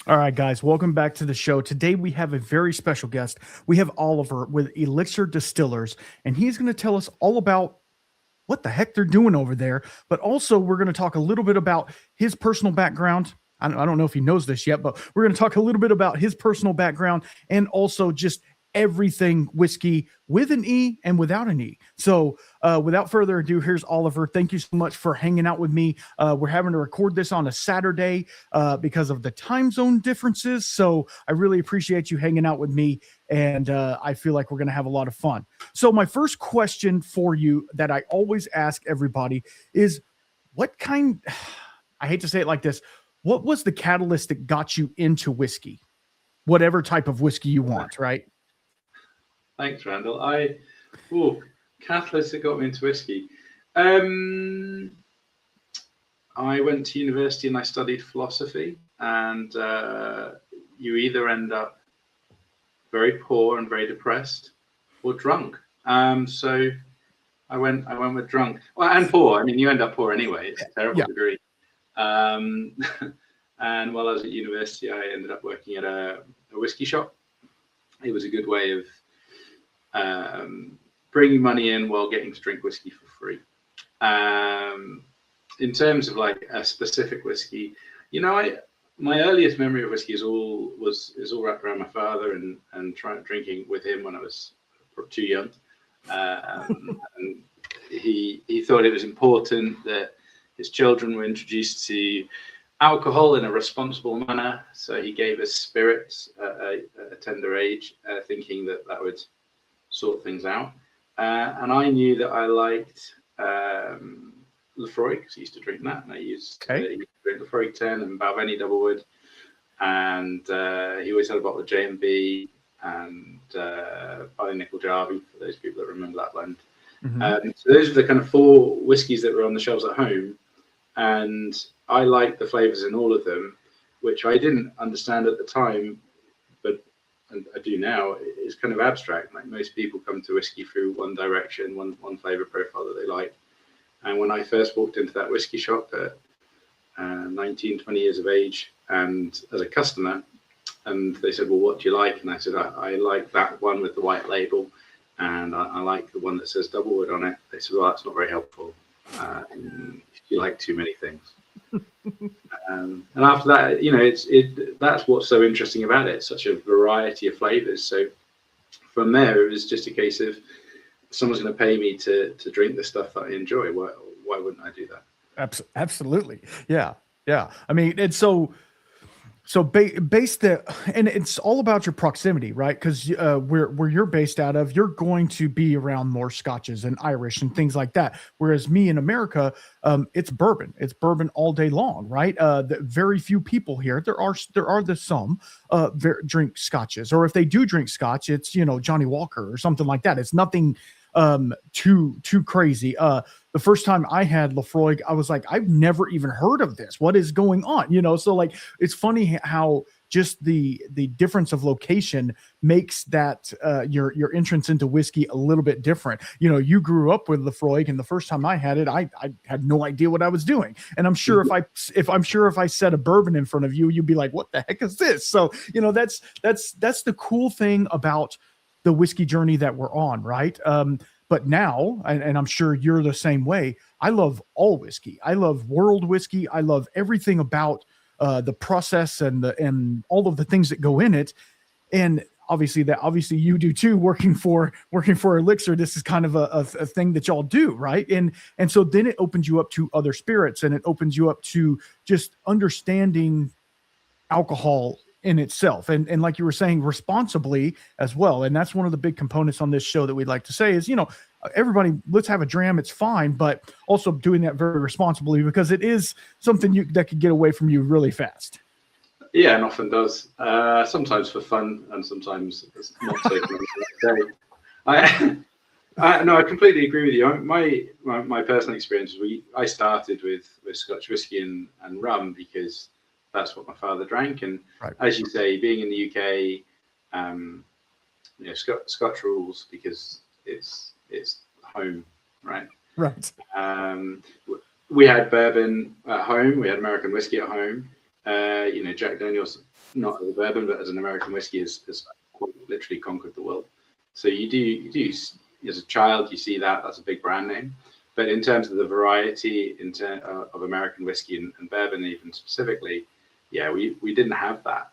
All right, guys, welcome back to the show. Today we have a very special guest. We have Oliver with Elixir Distillers, and he's going to tell us all about what the heck they're doing over there. But also, we're going to talk a little bit about his personal background. I don't know if he knows this yet, but we're going to talk a little bit about his personal background and also just everything whiskey with an E and without an E. So, without further ado, here's Oliver. Thank you so much for hanging out with me. We're having to record this on a Saturday because of the time zone differences. So, I really appreciate you hanging out with me, and I feel like we're going to have a lot of fun. So, my first question for you that I always ask everybody is what kind, I hate to say it like this, what was the catalyst that got you into whiskey? Whatever type of whiskey you want, right? Thanks, Randall. Catalyst that got me into whiskey. I went to university and I studied philosophy, and you either end up very poor and very depressed, or drunk. So I went with drunk. Well, and poor. I mean, you end up poor anyway. It's a terrible degree. And while I was at university, I ended up working at a whiskey shop. It was a good way of bringing money in while getting to drink whiskey for free. In terms of like a specific whiskey, my earliest memory of whiskey is all wrapped around my father and drinking with him when I was too young. And he thought it was important that his children were introduced to alcohol in a responsible manner. So he gave us spirits at a tender age, thinking that would sort things out. And I knew that I liked Lefroy, because I used to drink that, and I used to drink Lefroy 10 and Balvenie Double Wood, and he always had a bottle of J&B and Nickel Jarvie, for those people that remember that blend. Mm-hmm. So those are the kind of four whiskies that were on the shelves at home, and I liked the flavors in all of them, which I didn't understand at the time, and I do now. It's kind of abstract. Like most people come to whiskey through one direction, one flavor profile that they like. And when I first walked into that whiskey shop at 19, 20 years of age, and as a customer, and they said, well, what do you like? And I said, I like that one with the white label, and I like the one that says double wood on it. They said, well, that's not very helpful. You like too many things. And after that, that's what's so interesting about it. It's such a variety of flavors. So from there, it was just a case of someone's going to pay me to drink the stuff that I enjoy. Why wouldn't I do that? Absolutely. Yeah. I mean, it's so based there, and it's all about your proximity, right? Because where you're based out of, you're going to be around more Scotches and Irish and things like that. Whereas me in America, it's bourbon. It's bourbon all day long, right? Very few people here. There are some drink Scotches, or if they do drink Scotch, it's Johnny Walker or something like that. It's nothing too crazy. The first time I had Lefroy, I was like, I've never even heard of this. What is going on? So like, it's funny how just the difference of location makes that your entrance into whiskey a little bit different. You grew up with Lefroy, and the first time I had it, I had no idea what I was doing. And I'm sure if I set a bourbon in front of you, you'd be like, what the heck is this? So, that's the cool thing about the whiskey journey that we're on, right? But now, and I'm sure you're the same way, I love all whiskey. I love world whiskey. I love everything about the process and all of the things that go in it. And obviously you do too, working for Elixir. This is kind of a thing that y'all do, right? And so then it opens you up to other spirits, and it opens you up to just understanding alcohol in itself, and like you were saying, responsibly as well. And that's one of the big components on this show that we'd like to say is, everybody, let's have a dram, it's fine, but also doing that very responsibly, because it is something that could get away from you really fast. Yeah, and often does. Sometimes for fun, and sometimes it's not so fun. I completely agree with you. My personal experience is I started with Scotch whiskey and rum because that's what my father drank. And right. As you say, being in the UK, Scotch rules because it's home, right? Right. We had bourbon at home. We had American whiskey at home. Jack Daniel's not as a bourbon, but as an American whiskey, has quite literally conquered the world. So you do, as a child, you see that's a big brand name. But in terms of the variety of American whiskey and bourbon, even specifically, yeah, we didn't have that.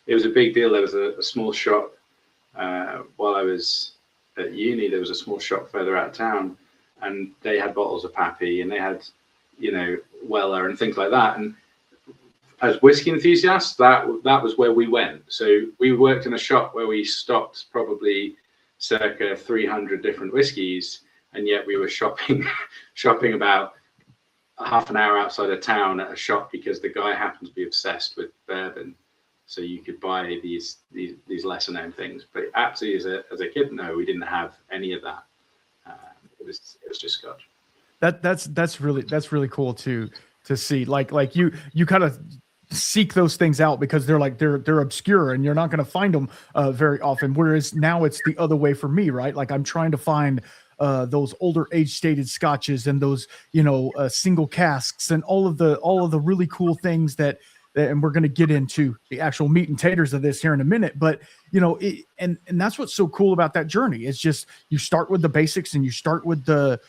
It was a big deal. There was a small shop while I was at uni. There was a small shop further out of town, and they had bottles of Pappy, and they had, Weller and things like that. And as whiskey enthusiasts, that was where we went. So we worked in a shop where we stocked probably circa 300 different whiskies, and yet we were shopping about half an hour outside of town at a shop because the guy happened to be obsessed with bourbon. So you could buy these lesser known things. But absolutely, as a kid, no, we didn't have any of that. It was just Scotch. That's really cool to see. Like you kind of seek those things out because they're obscure and you're not going to find them very often. Whereas now it's the other way for me, right? Like I'm trying to find those older age stated scotches and those single casks and all of the really cool things that and we're going to get into the actual meat and taters of this here in a minute. But and that's what's so cool about that journey. It's just you start with the basics and you start with the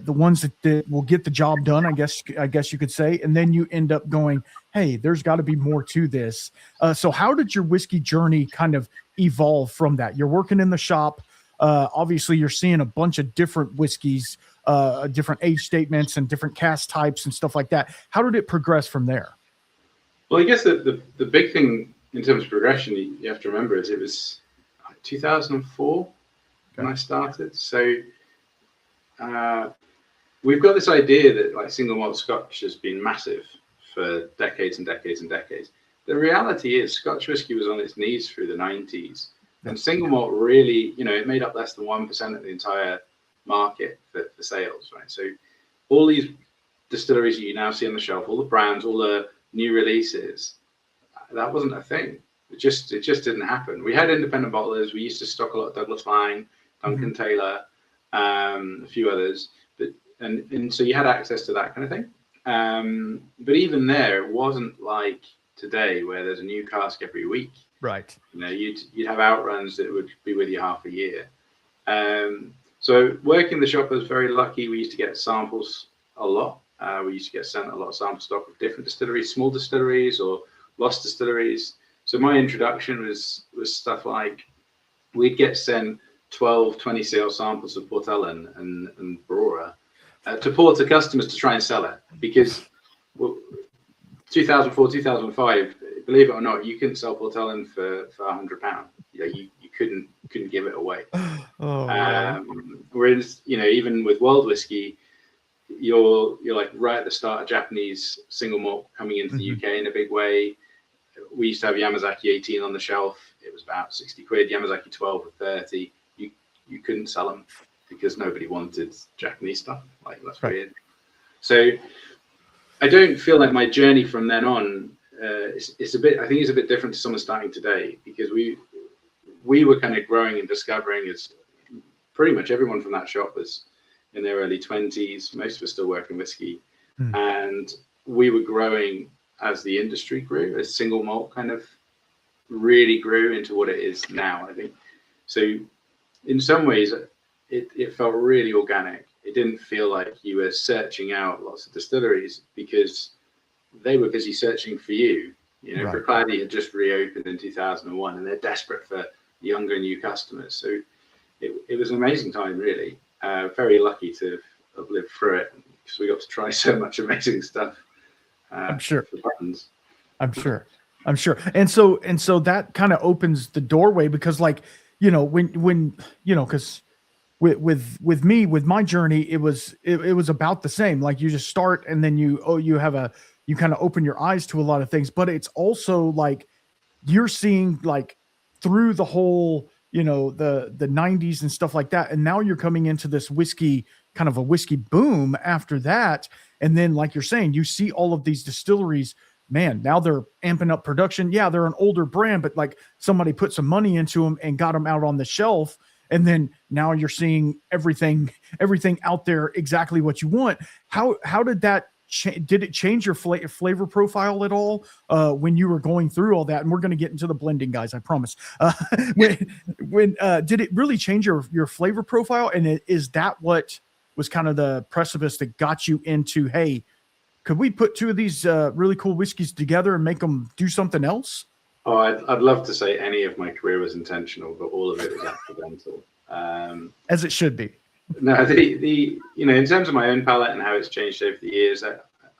ones that will get the job done, I guess you could say, and then you end up going, hey, there's got to be more to this. So how did your whiskey journey kind of evolve from that? You're working in the shop. Obviously, you're seeing a bunch of different whiskeys, different age statements and different cask types and stuff like that. How did it progress from there? Well, I guess the big thing in terms of progression you have to remember is it was 2004 when I started. So we've got this idea that like single malt Scotch has been massive for decades and decades and decades. The reality is Scotch whiskey was on its knees through the 90s. And single malt really, it made up less than 1% of the entire market for sales, right? So all these distilleries that you now see on the shelf, all the brands, all the new releases, that wasn't a thing. It just didn't happen. We had independent bottlers. We used to stock a lot of Douglas Fine, Duncan Taylor, a few others, but and so you had access to that kind of thing. But even there, it wasn't like today where there's a new cask every week. Right. You'd have outruns that would be with you half a year. So working the shop, I was very lucky. We used to get samples a lot. We used to get sent a lot of sample stock of different distilleries, small distilleries or lost distilleries. So my introduction was stuff like we'd get sent 12, 20 sales samples of Port Ellen and Brora to pour to customers to try and sell it. Because 2004, 2005, believe it or not, you couldn't sell Port Ellen for £100. You couldn't give it away. Whereas, even with world whiskey, you're like right at the start of Japanese single malt coming into the UK in a big way. We used to have Yamazaki 18 on the shelf. It was about 60 quid. Yamazaki 12 or 30. You couldn't sell them because nobody wanted Japanese stuff. Like that's weird. So I don't feel like my journey from then on it's a bit. I think it's a bit different to someone starting today because we were kind of growing and discovering. As pretty much everyone from that shop was in their early 20s. Most were still working whiskey, and we were growing as the industry grew. As single malt kind of really grew into what it is now, I think. So in some ways, it felt really organic. It didn't feel like you were searching out lots of distilleries because they were busy searching for you. Bruichladdich had just reopened in 2001 and they're desperate for younger new customers. So it was an amazing time, really. Very lucky to have lived through it because we got to try so much amazing stuff. I'm sure. I'm sure. And so that kind of opens the doorway because because with me, with my journey, it was about the same. Like you just start and then you kind of open your eyes to a lot of things, but it's also like you're seeing like through the whole, the 90s and stuff like that. And now you're coming into this whiskey, kind of a whiskey boom after that. And then, like you're saying, you see all of these distilleries, man, now they're amping up production. Yeah, they're an older brand, but like somebody put some money into them and got them out on the shelf. And then now you're seeing everything out there exactly what you want. How did that did it change your flavor profile at all when you were going through all that? And we're going to get into the blending, guys, I promise. When did it really change your flavor profile? And is that what was kind of the precipice that got you into, hey, could we put two of these really cool whiskeys together and make them do something else? Oh, I'd love to say any of my career was intentional, but all of it was accidental. As it should be. No, the in terms of my own palate and how it's changed over the years, I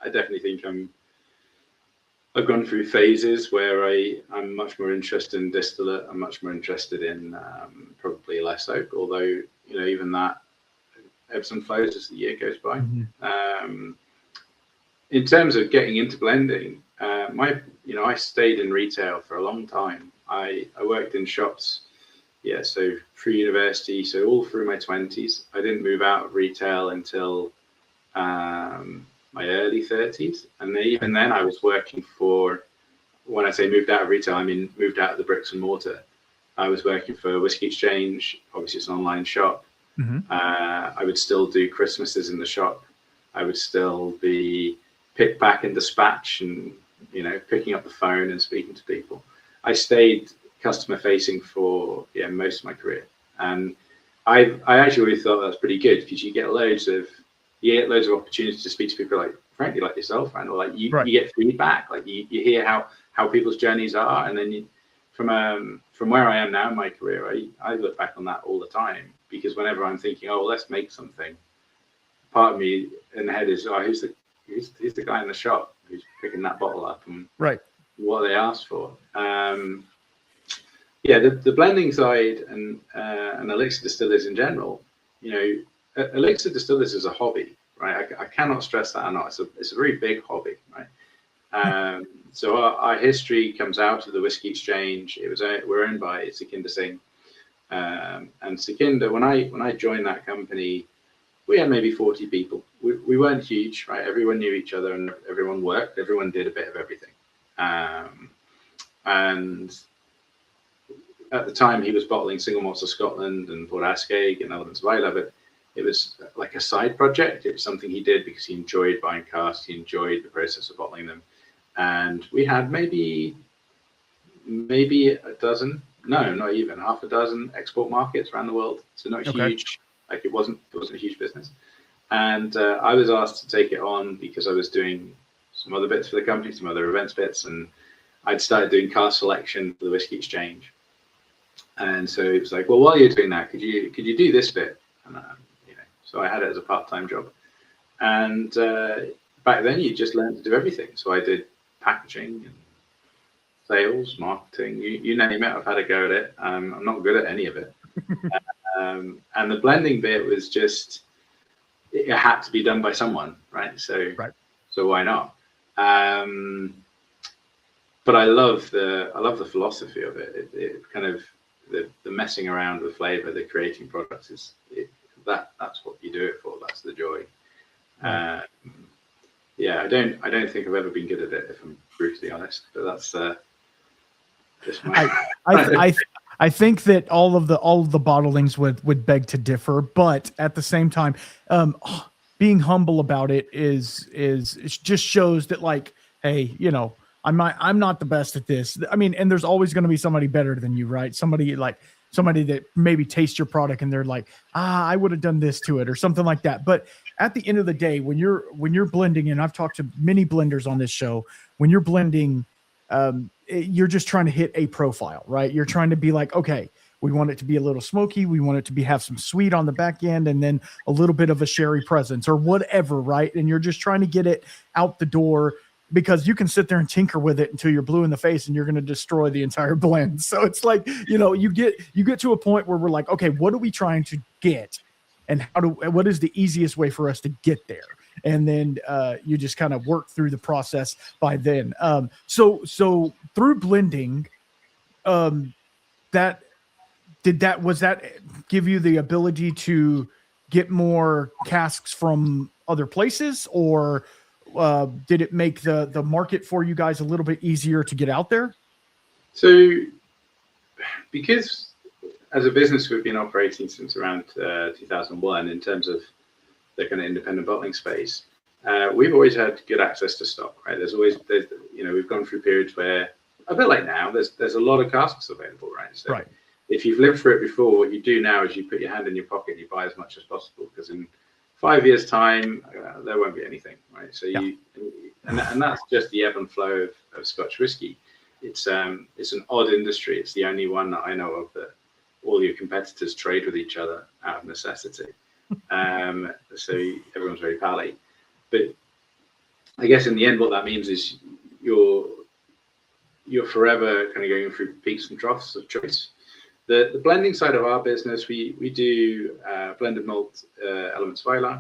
definitely think I've gone through phases where I'm much more interested in distillate. I'm much more interested in probably less oak, although even that ebbs and flows as the year goes by. Mm-hmm. In terms of getting into blending, I stayed in retail for a long time. I worked in shops, so pre-university, so all through my 20s. I didn't move out of retail until my early 30s, and even then I was working for, when I say moved out of retail, I mean moved out of the bricks and mortar. I was working for Whiskey Exchange. Obviously it's an online shop. Mm-hmm. I would still do Christmases in the shop. I would still be pick, pack and dispatch, and picking up the phone and speaking to people. I stayed customer facing for most of my career, and I actually really thought that was pretty good, because you get loads of opportunities to speak to people frankly like yourself, and or you get feedback, you hear how people's journeys are, and then from where I am now in my career, I look back on that all the time, because whenever I'm thinking, oh, let's make something, part of me in the head is, oh, who's the guy in the shop who's picking that bottle up, and what they asked for. The blending side and Elixir Distillers in general, Elixir Distillers is a hobby, right? I cannot stress that enough. It's a very big hobby, right? So our history comes out of the Whiskey Exchange. We're owned by Sukhinder Singh, and Sukhinder. When I joined that company, we had maybe 40 people. We weren't huge, right? Everyone knew each other, and everyone worked. Everyone did a bit of everything. And at the time, he was bottling Single Malts of Scotland and Port Askaig and elements of Islay, but it was like a side project. It was something he did because he enjoyed buying casks. He enjoyed the process of bottling them. And we had maybe a dozen, no, not even half a dozen export markets around the world. So not huge. It wasn't a huge business. And I was asked to take it on because I was doing some other bits for the company, some other events bits, and I'd started doing cask selection for the Whiskey Exchange. And so it was like, well, while you're doing that, could you do this bit? And so I had it as a part-time job. And back then, you just learned to do everything. So I did packaging and sales, marketing, you name it. I've had a go at it. I'm not good at any of it. And the blending bit was just, it had to be done by someone, right? So why not? But I love the philosophy of it. It kind of the messing around with flavor, the creating products that's what you do it for. That's the joy. I don't think I've ever been good at it, if I'm brutally honest. But that's just my. I think that all of the bottlings would beg to differ, but at the same time, being humble about it it just shows that, hey, I'm not the best at this. I mean, and there's always going to be somebody better than you, right? Somebody that maybe tastes your product and they're like, I would have done this to it or something like that. But at the end of the day, when you're blending, and I've talked to many blenders on this show, when you're blending, you're just trying to hit a profile, right? You're trying to be like, okay, we want it to be a little smoky. We want it to have some sweet on the back end, and then a little bit of a sherry presence or whatever, right? And you're just trying to get it out the door, because you can sit there and tinker with it until you're blue in the face and you're going to destroy the entire blend. So it's like, you get to a point where we're like, okay, what are we trying to get? And what is the easiest way for us to get there? And then you just kind of work through the process by then. So through blending, was that give you the ability to get more casks from other places, or did it make the market for you guys a little bit easier to get out there? So, because as a business, we've been operating since around 2001 in terms of the kind of independent bottling space. we've always had good access to stock, right? We've gone through periods where, a bit like now, there's a lot of casks available, right? So right. if you've lived through it before, what you do now is you put your hand in your pocket and you buy as much as possible, because in 5 years' time, there won't be anything, right? So and that's just the ebb and flow of Scotch whisky. It's an odd industry. It's the only one that I know of that all your competitors trade with each other out of necessity. So everyone's very pally. But I guess in the end, what that means is you're forever kind of going through peaks and troughs of choice. The blending side of our business, we do blended malt elements of Islay.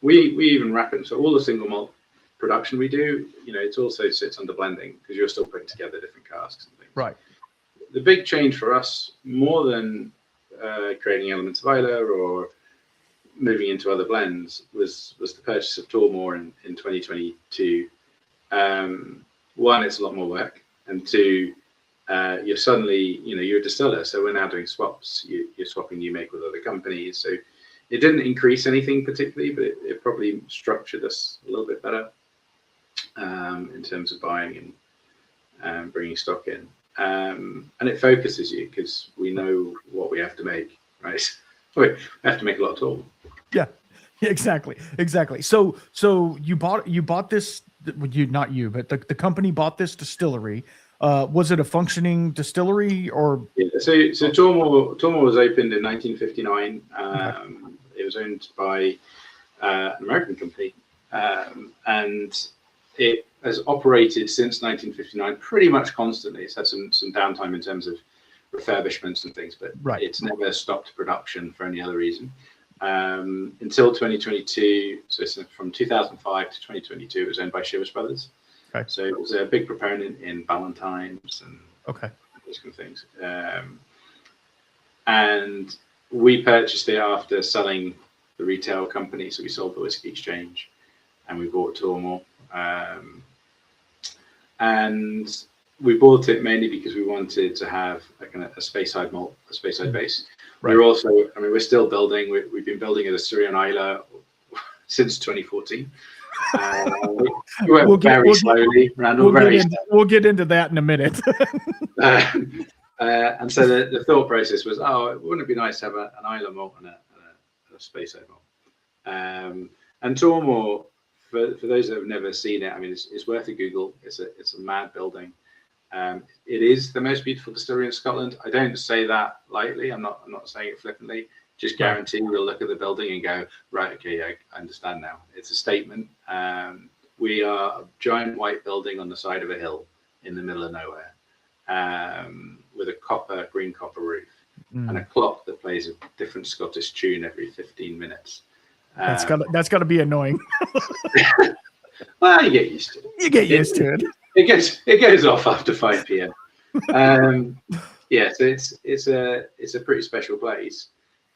We even wrap it. So all the single malt production we do, it also sits under blending, because you're still putting together different casks and things. Right. The big change for us, more than creating elements of Islay or moving into other blends, was the purchase of Tormore in 2022. One, it's a lot more work, and two, you're suddenly, you're a distiller, so we're now doing swaps. You're swapping new make with other companies, so it didn't increase anything particularly, but it probably structured us a little bit better in terms of buying and bringing stock in. And it focuses you, because we know what we have to make, right? We have to make a lot of Tormore. Yeah, exactly. So you bought this, not you, but the company bought this distillery. Was it a functioning distillery, or? Yeah, so Tormore was opened in 1959. It was owned by an American company, and it has operated since 1959 pretty much constantly. It's had some downtime in terms of refurbishments and things, but it's never stopped production for any other reason. Until 2022, so from 2005 to 2022, it was owned by Shivers Brothers. Okay. So it was a big proponent in Valentine's and those kind of things. And we purchased it after selling the retail company. So we sold the Whisky Exchange, and we bought Tormore. And we bought it mainly because we wanted to have a Speyside malt, a Speyside base. Right. We're also, we're still building. We've been building a distillery on Islay since 2014. We went very slowly. We'll get into that in a minute. And so the thought process was, wouldn't it be nice to have an Islay malt and a Speyside malt? And Tormore, for those that have never seen it, it's worth a Google. It's a mad building. It is the most beautiful distillery in Scotland. I don't say that lightly. I'm not saying it flippantly. Just guarantee we'll look at the building and go, right, okay, I understand now. It's a statement. We are a giant white building on the side of a hill in the middle of nowhere, with a green copper roof, and a clock that plays a different Scottish tune every 15 minutes. That's got to be annoying. Well, you get used to it. It goes off after 5 p.m. So it's a pretty special place,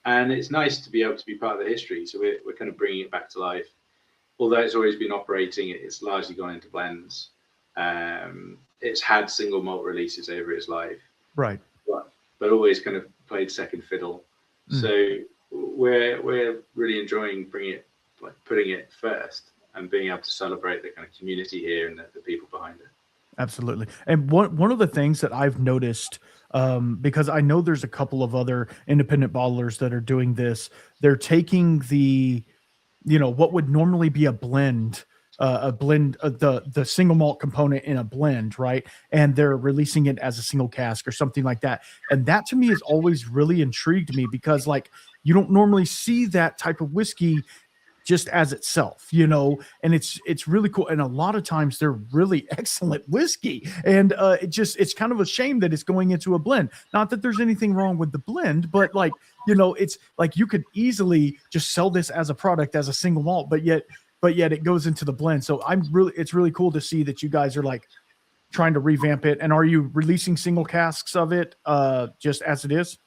and it's nice to be able to be part of the history. So we're kind of bringing it back to life. Although it's always been operating, it's largely gone into blends. It's had single malt releases over its life, right? But always kind of played second fiddle. So we're really enjoying putting it first, and being able to celebrate the kind of community here and the people behind it. Absolutely. And one of the things that I've noticed, because I know there's a couple of other independent bottlers that are doing this, they're taking what would normally be a blend, the single malt component in a blend, right? And they're releasing it as a single cask or something like that. And that to me has always really intrigued me, because you don't normally see that type of whiskey just as itself, and it's really cool. And a lot of times they're really excellent whiskey. And it's kind of a shame that it's going into a blend. Not that there's anything wrong with the blend, but it's like you could easily just sell this as a product, as a single malt, but yet it goes into the blend. So it's really cool to see that you guys are trying to revamp it. And are you releasing single casks of it just as it is?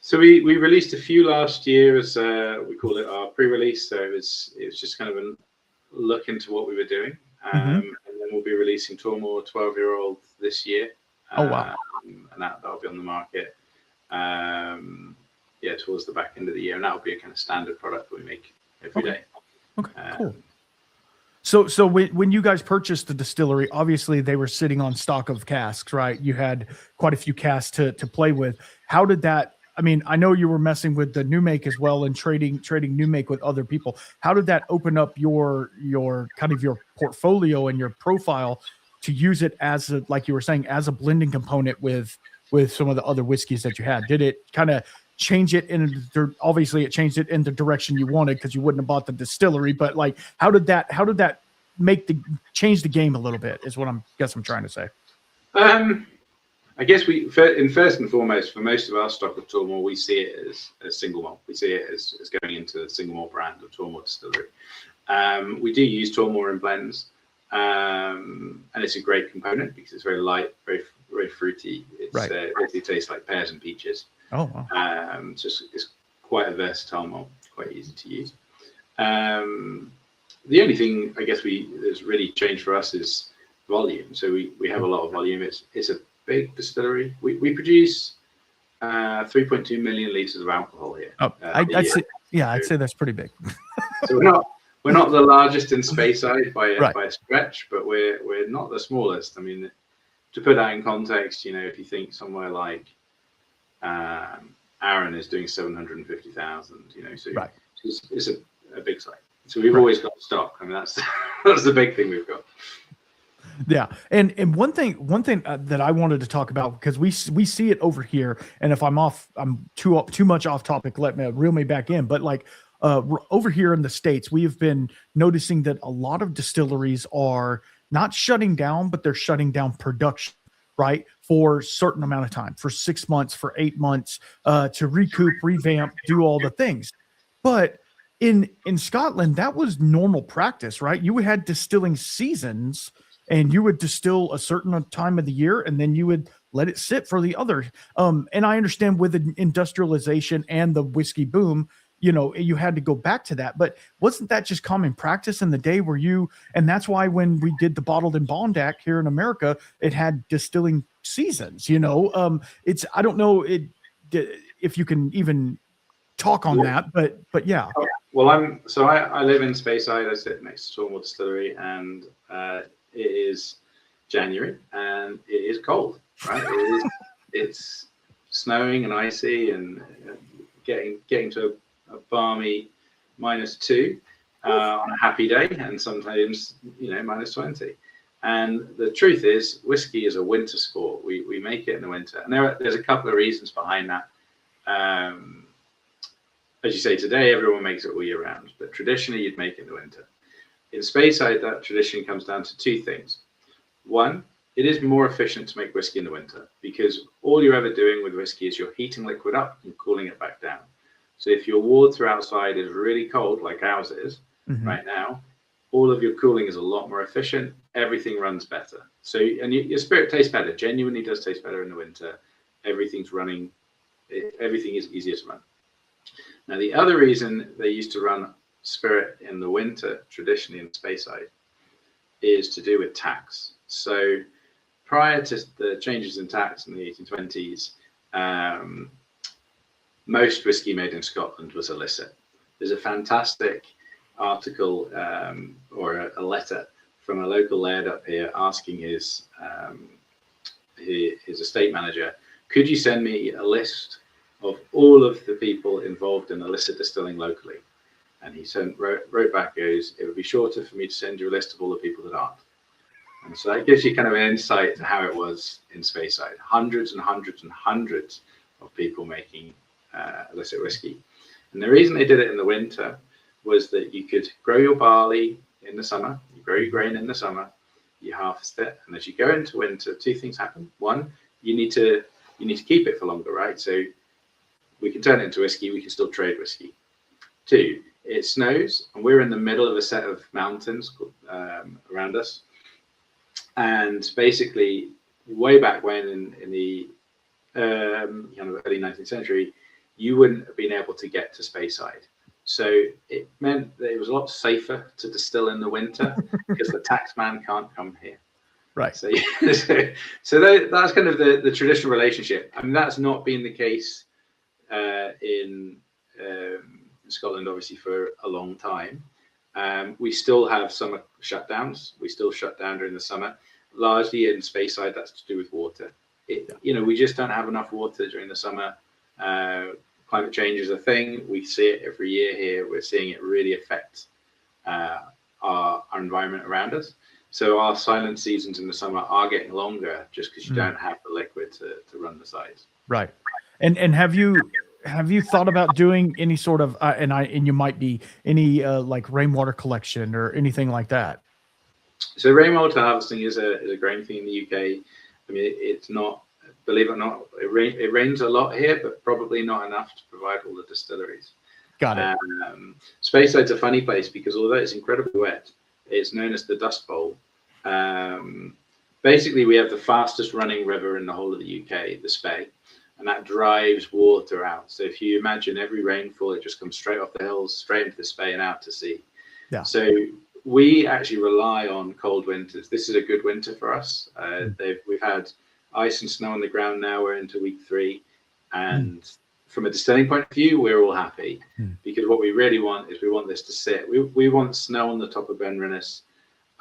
So we released a few last year as we call it our pre-release. So it was just kind of a look into what we were doing, and then we'll be releasing Tormore 12-year-old this year. Oh wow! And that'll be on the market, towards the back end of the year, and that'll be a kind of standard product that we make every day. Okay, cool. So when you guys purchased the distillery, obviously they were sitting on stock of casks, right? You had quite a few casks to play with. How did that? I mean, I know you were messing with the new make as well and trading new make with other people. How did that open up your kind of your portfolio and your profile to use it as a, like you were saying, as a blending component with some of the other whiskeys that you had? Did it kind of change it in, obviously it changed it in the direction you wanted because you wouldn't have bought the distillery, but like how did that change the game a little bit is what I'm trying to say. I guess in first and foremost, for most of our stock of Tullamore, we see it as single malt. We see it as going into the single malt brand of Tullamore Distillery. We do use Tullamore in blends, and it's a great component because it's very light, very very fruity. It's really tastes like pears and peaches. Oh wow! It's quite a versatile malt, quite easy to use. The only thing I guess that's really changed for us is volume. So we have a lot of volume. It's a big distillery. We produce 3.2 million liters of alcohol here. Oh, I'd say that's pretty big. So we're not the largest in Speyside by a stretch, but we're not the smallest. I mean, to put that in context, if you think somewhere like Arran is doing 750,000, so it's a big site. So we've always got stock. I mean, that's the big thing we've got. Yeah, and one thing that I wanted to talk about, because we see it over here, and if I'm too much off topic, reel me back in. But like over here in the States, we have been noticing that a lot of distilleries are not shutting down, but they're shutting down production, right, for a certain amount of time, for 6 months, for 8 months, to recoup, revamp, do all the things. But in Scotland, that was normal practice, right? You had distilling seasons, and you would distill a certain time of the year, and then you would let it sit for the other. And I understand with industrialization and the whiskey boom, you had to go back to that. But wasn't that just common practice in the day and that's why when we did the bottled and bond act here in America, it had distilling seasons, it's, I don't know if you can even talk on that, but yeah. Well, I live in Speyside. I sit next to Tullamore Distillery, and it is January and it is cold, right? It's snowing and icy and getting to a balmy -2 on a happy day, and sometimes -20. And the truth is, whiskey is a winter sport. We make it in the winter, and there's a couple of reasons behind that. As you say, today everyone makes it all year round, but traditionally you'd make it in the winter. In Speyside, that tradition comes down to two things. One, it is more efficient to make whiskey in the winter because all you're ever doing with whiskey is you're heating liquid up and cooling it back down. So if your ward through outside is really cold, like ours is right now, all of your cooling is a lot more efficient. Everything runs better. So, and your spirit tastes better. Genuinely does taste better in the winter. Everything's running. Everything is easier to run. Now, the other reason they used to run spirit in the winter, traditionally in Speyside, is to do with tax. So prior to the changes in tax in the 1820s, most whiskey made in Scotland was illicit. There's a fantastic article or a letter from a local laird up here asking his estate manager, could you send me a list of all of the people involved in illicit distilling locally? And he wrote back, goes, it would be shorter for me to send you a list of all the people that aren't. And so that gives you kind of an insight to how it was in Speyside. Hundreds and hundreds and hundreds of people making illicit whiskey. And the reason they did it in the winter was that you could grow your barley in the summer, you grow your grain in the summer, you harvest it, and as you go into winter, two things happen. One, you need to keep it for longer, right? So we can turn it into whiskey, we can still trade whiskey. Two, it snows, and we're in the middle of a set of mountains around us. And basically, way back when in the early 19th century, you wouldn't have been able to get to Speyside. So it meant that it was a lot safer to distill in the winter because the tax man can't come here. Right. So that's kind of the traditional relationship. I mean, that's not been the case in Scotland, obviously, for a long time. We still have summer shutdowns. We still shut down during the summer, largely in Speyside. That's to do with water. We just don't have enough water during the summer. Climate change is a thing. We see it every year here. We're seeing it really affect our environment around us. So our silent seasons in the summer are getting longer just because you don't have the liquid to run the sides. Right. And have you thought about doing any sort of and you might be any like rainwater collection or anything like that? So rainwater harvesting is a growing thing in the UK. I mean, it's not, believe it or not, it rains a lot here, but probably not enough to provide all the distilleries. Got it. Speyside's a funny place because although it's incredibly wet, it's known as the Dust Bowl. Basically, we have the fastest running river in the whole of the UK, the Spey, and that drives water out. So if you imagine every rainfall, it just comes straight off the hills, straight into the Spey and out to sea. Yeah. So we actually rely on cold winters. This is a good winter for us. We've had ice and snow on the ground now. We're into week 3. And from a distilling point of view, we're all happy because what we really want is we want this to sit. We want snow on the top of Ben Rinnes,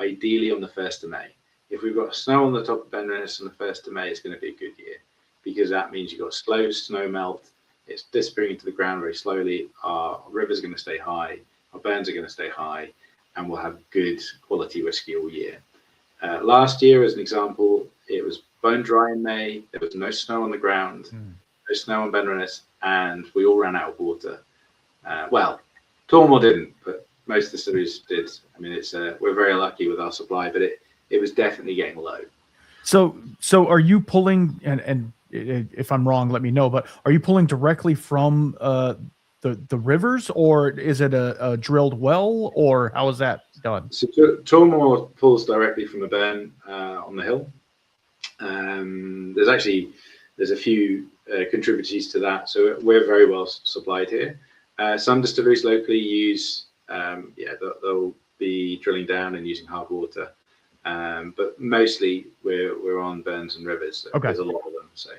ideally on the 1st of May. If we've got snow on the top of Ben Rinnes on the 1st of May, it's going to be a good year because that means you've got slow snow melt. It's disappearing into the ground very slowly. Our rivers are going to stay high. Our burns are going to stay high. And we'll have good quality whiskey all year. Last year, as an example, it was bone dry in May. There was no snow on the ground, no snow on Ben Rinnes, and we all ran out of water. Well, Tormore didn't, but most distilleries did. I mean, we're very lucky with our supply, but it was definitely getting low. So are you pulling, and if I'm wrong, let me know, but are you pulling directly from the rivers, or is it a drilled well, or how is that done? So Tormore pulls directly from the burn on the hill. There's a few contributors to that, so we're very well supplied here. Some distilleries locally use they'll be drilling down and using hard water, but mostly we're on burns and rivers. So there's a lot of them. So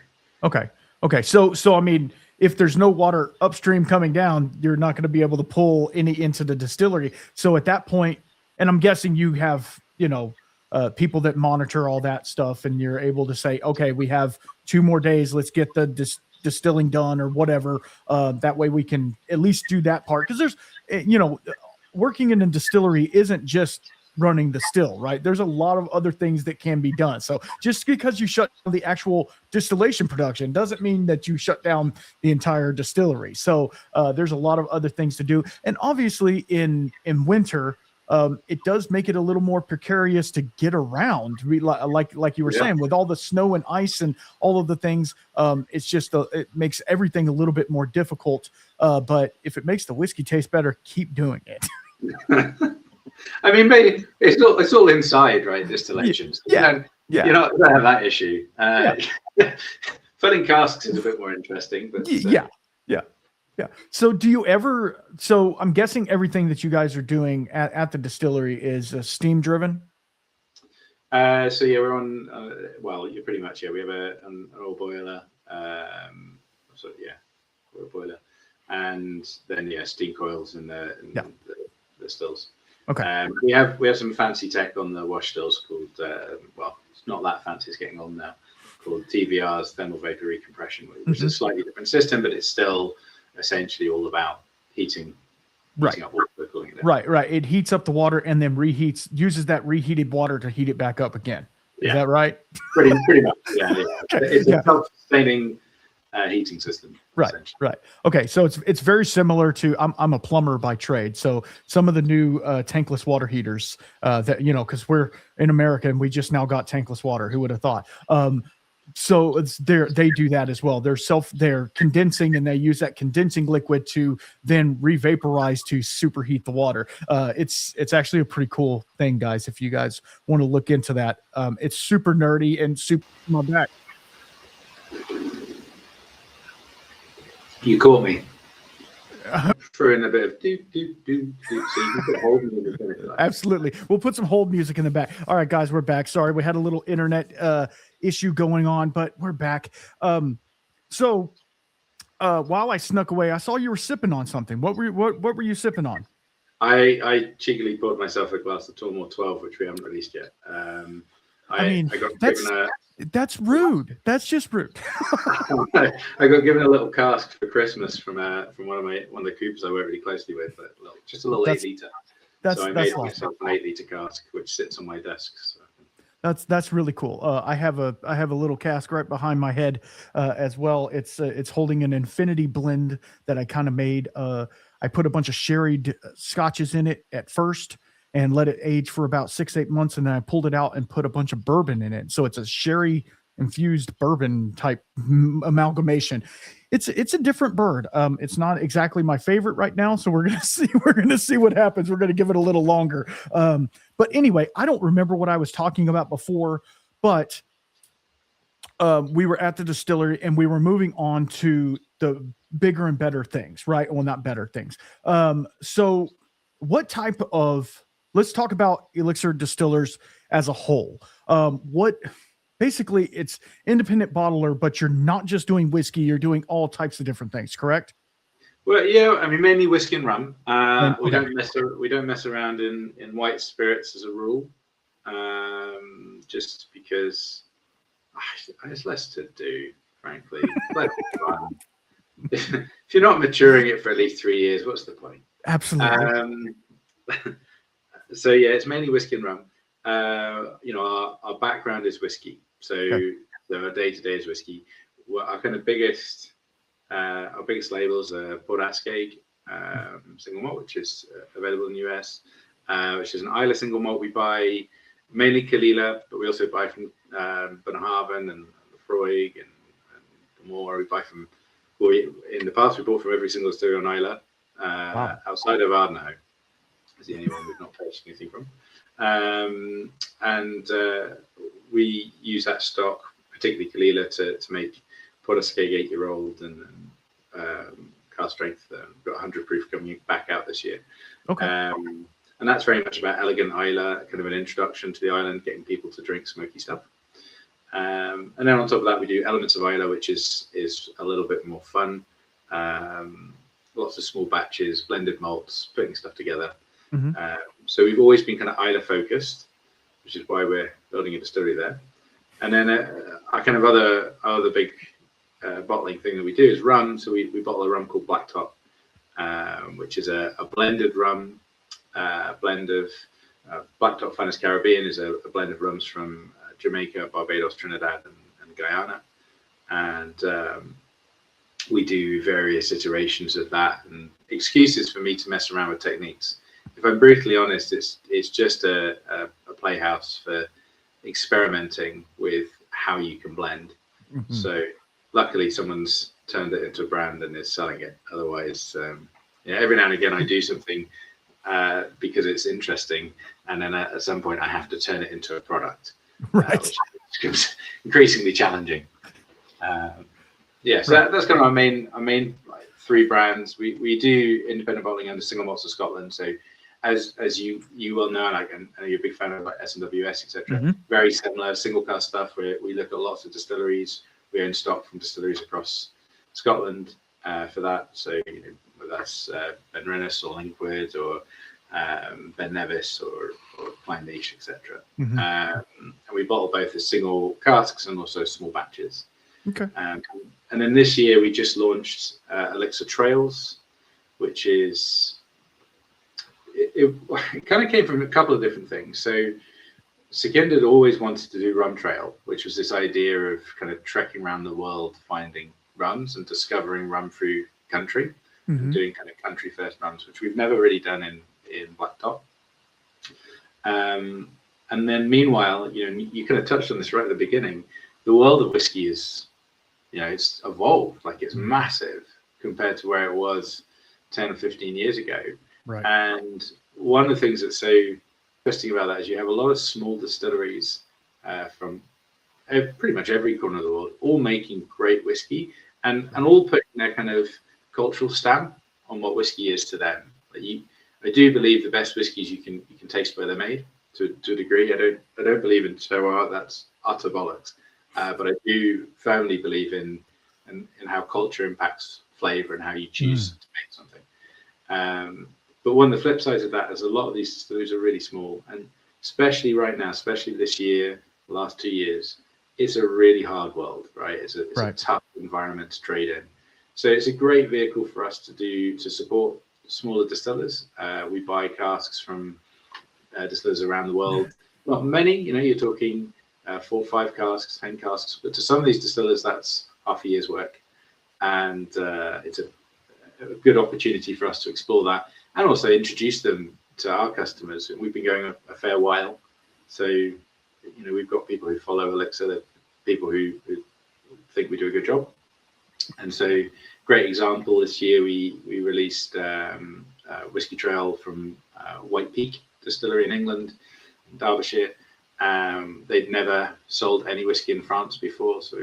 okay. So I mean, if there's no water upstream coming down, you're not going to be able to pull any into the distillery. So at that point, and I'm guessing you have, people that monitor all that stuff, and you're able to say, okay, we have 2 more days. Let's get the distilling done or whatever. That way we can at least do that part. Because there's, working in a distillery isn't just running the still, right? There's a lot of other things that can be done. So just because you shut down the actual distillation production doesn't mean that you shut down the entire distillery. So there's a lot of other things to do. And obviously in winter, it does make it a little more precarious to get around, like you were saying, with all the snow and ice and all of the things. It's just it makes everything a little bit more difficult. But if it makes the whiskey taste better, keep doing it. I mean, maybe it's all inside, right? Distillations. You don't have that issue. Filling casks is a bit more interesting, but yeah. So do you ever? So I'm guessing everything that you guys are doing at the distillery is steam driven. We're on. You're pretty much we have an oil boiler. Oil boiler, and then steam coils in the stills. Okay. We have some fancy tech on the wash stills called it's not that fancy, it's getting on now, called TVRs, thermal vapor recompression, which is a slightly different system, but it's still essentially all about heating up water, cooling it down. Right. It heats up the water and then uses that reheated water to heat it back up again. Is that right? Pretty much. Yeah. It's a self-sustaining heating system. Right. Okay, so it's very similar to I'm a plumber by trade, so some of the new tankless water heaters that because we're in America and we just now got tankless water. Who would have thought? So they do that as well. They're condensing, and they use that condensing liquid to then revaporize to superheat the water. It's actually a pretty cool thing, guys. If you guys want to look into that, it's super nerdy and super my back. You caught me. Throw in a bit of do. So you can put hold music in it. Absolutely. We'll put some hold music in the back. All right, guys, we're back. Sorry, we had a little internet issue going on, but we're back. So while I snuck away, I saw you were sipping on something. What were you sipping on? I cheekily poured myself a glass of Tullamore 12, which we haven't released yet. I mean, I got that's given that's rude. That's just rude. I got given a little cask for Christmas from one of the coopers I work really closely with, just a little 8 litre. So I made awesome. myself an 8 litre cask, which sits on my desk. So. That's really cool. I have a little cask right behind my head as well. It's holding an infinity blend that I kind of made. I put a bunch of sherried scotches in it at first and let it age for about 6-8 months, and then I pulled it out and put a bunch of bourbon in it. So it's a sherry infused bourbon type amalgamation. It's a different bird. It's not exactly my favorite right now, so we're gonna see what happens. We're gonna give it a little longer. But anyway, I don't remember what I was talking about before, but we were at the distillery and we were moving on to the bigger and better things, right? Well, not better things. So what type of, let's talk about Elixir Distillers as a whole. Basically it's independent bottler, but you're not just doing whiskey, you're doing all types of different things, correct? Well, yeah, I mean, mainly whiskey and rum. We Okay. don't mess around in white spirits as a rule, just because there's less to do, frankly. Less fun. If you're not maturing it for at least 3 years, what's the point? Absolutely. So yeah, it's mainly whiskey and rum. Our background is whiskey, so our day-to-day is whiskey. Our kind of biggest labels are Port Askaig single malt, which is available in the US, which is an Islay single malt. We buy mainly Kalila, but we also buy from Bunnahabhain and Lefroy and more. We buy from, in the past, we bought from every single distillery on Islay, outside of Ardnahoe. It's the only one we've not purchased anything from. We use that stock, particularly Kalila, to make Port Askaig 8-year-old and cask strength. We've got 100 proof coming back out this year. Okay. And that's very much about elegant Islay, kind of an introduction to the island, getting people to drink smoky stuff. And then on top of that, we do elements of Islay, which is a little bit more fun. Lots of small batches, blended malts, putting stuff together. Mm-hmm. So we've always been kind of Islay focused, which is why we're building a distillery there. And then our kind of other big bottling thing that we do is rum. So we bottle a rum called Blacktop, which is a blended rum, blend of Blacktop Finest Caribbean is a blend of rums from Jamaica, Barbados, Trinidad, and Guyana. And we do various iterations of that, and excuses for me to mess around with techniques. If I'm brutally honest, it's just a playhouse for experimenting with how you can blend. Mm-hmm. So luckily someone's turned it into a brand and is selling it. Otherwise, every now and again I do something because it's interesting, and then at some point I have to turn it into a product, right? Which becomes increasingly challenging. So that's kind of our main three brands. We do independent bottling under Single Malts of Scotland. So as you will know, and I know you're a big fan of like SMWS, etc. Mm-hmm. Very similar single cask stuff where we look at lots of distilleries. We own stock from distilleries across Scotland for that. So whether that's Ben Rennes or Linkwood or Ben Nevis or Klein Niche, etc. Mm-hmm. And we bottle both as single casks and also small batches. Okay. And then this year we just launched Elixir Trails, which is it kind of came from a couple of different things. So Second had always wanted to do Rum Trail, which was this idea of kind of trekking around the world, finding rums and discovering rum through country, mm-hmm. and doing kind of country first rums, which we've never really done in Blacktop. And then meanwhile, you kind of touched on this right at the beginning. The world of whiskey is, it's evolved, like it's massive compared to where it was 10 or 15 years ago. Right. And one of the things that's so interesting about that is you have a lot of small distilleries from pretty much every corner of the world, all making great whiskey and all putting their kind of cultural stamp on what whiskey is to them. I do believe the best whiskeys you can taste where they're made to a degree. I don't believe in terroir. That's utter bollocks. But I do firmly believe in how culture impacts flavor and how you choose to make something. But one of the flip sides of that is a lot of these distilleries are really small, and especially right now, especially this year, the last 2 years, it's a really hard world, right? It's a tough environment to trade in. So it's a great vehicle for us to support smaller distillers. We buy casks from distillers around the world. Not many, you're talking 4 or 5 casks, 10 casks, but to some of these distillers, that's half a year's work. And it's a good opportunity for us to explore that and also introduce them to our customers. We've been going a fair while. So, we've got people who follow Elixir, people who think we do a good job. And so, great example, this year we released Whiskey Trail from White Peak Distillery in England, Derbyshire. They'd never sold any whiskey in France before, so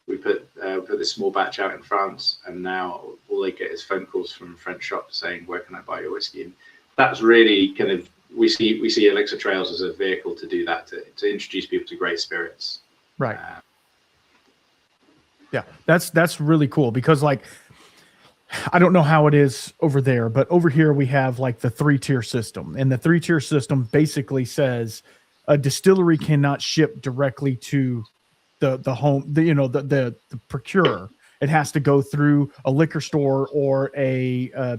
we put this small batch out in France, and now all they get is phone calls from French shops saying, "Where can I buy your whiskey?" And that's really kind of we see Elixir Trails as a vehicle to do that, to introduce people to great spirits. Right. Yeah, that's really cool, because like, I don't know how it is over there, but over here we have like the 3-tier system, and the 3-tier system basically says a distillery cannot ship directly to the home, the procurer. It has to go through a liquor store or a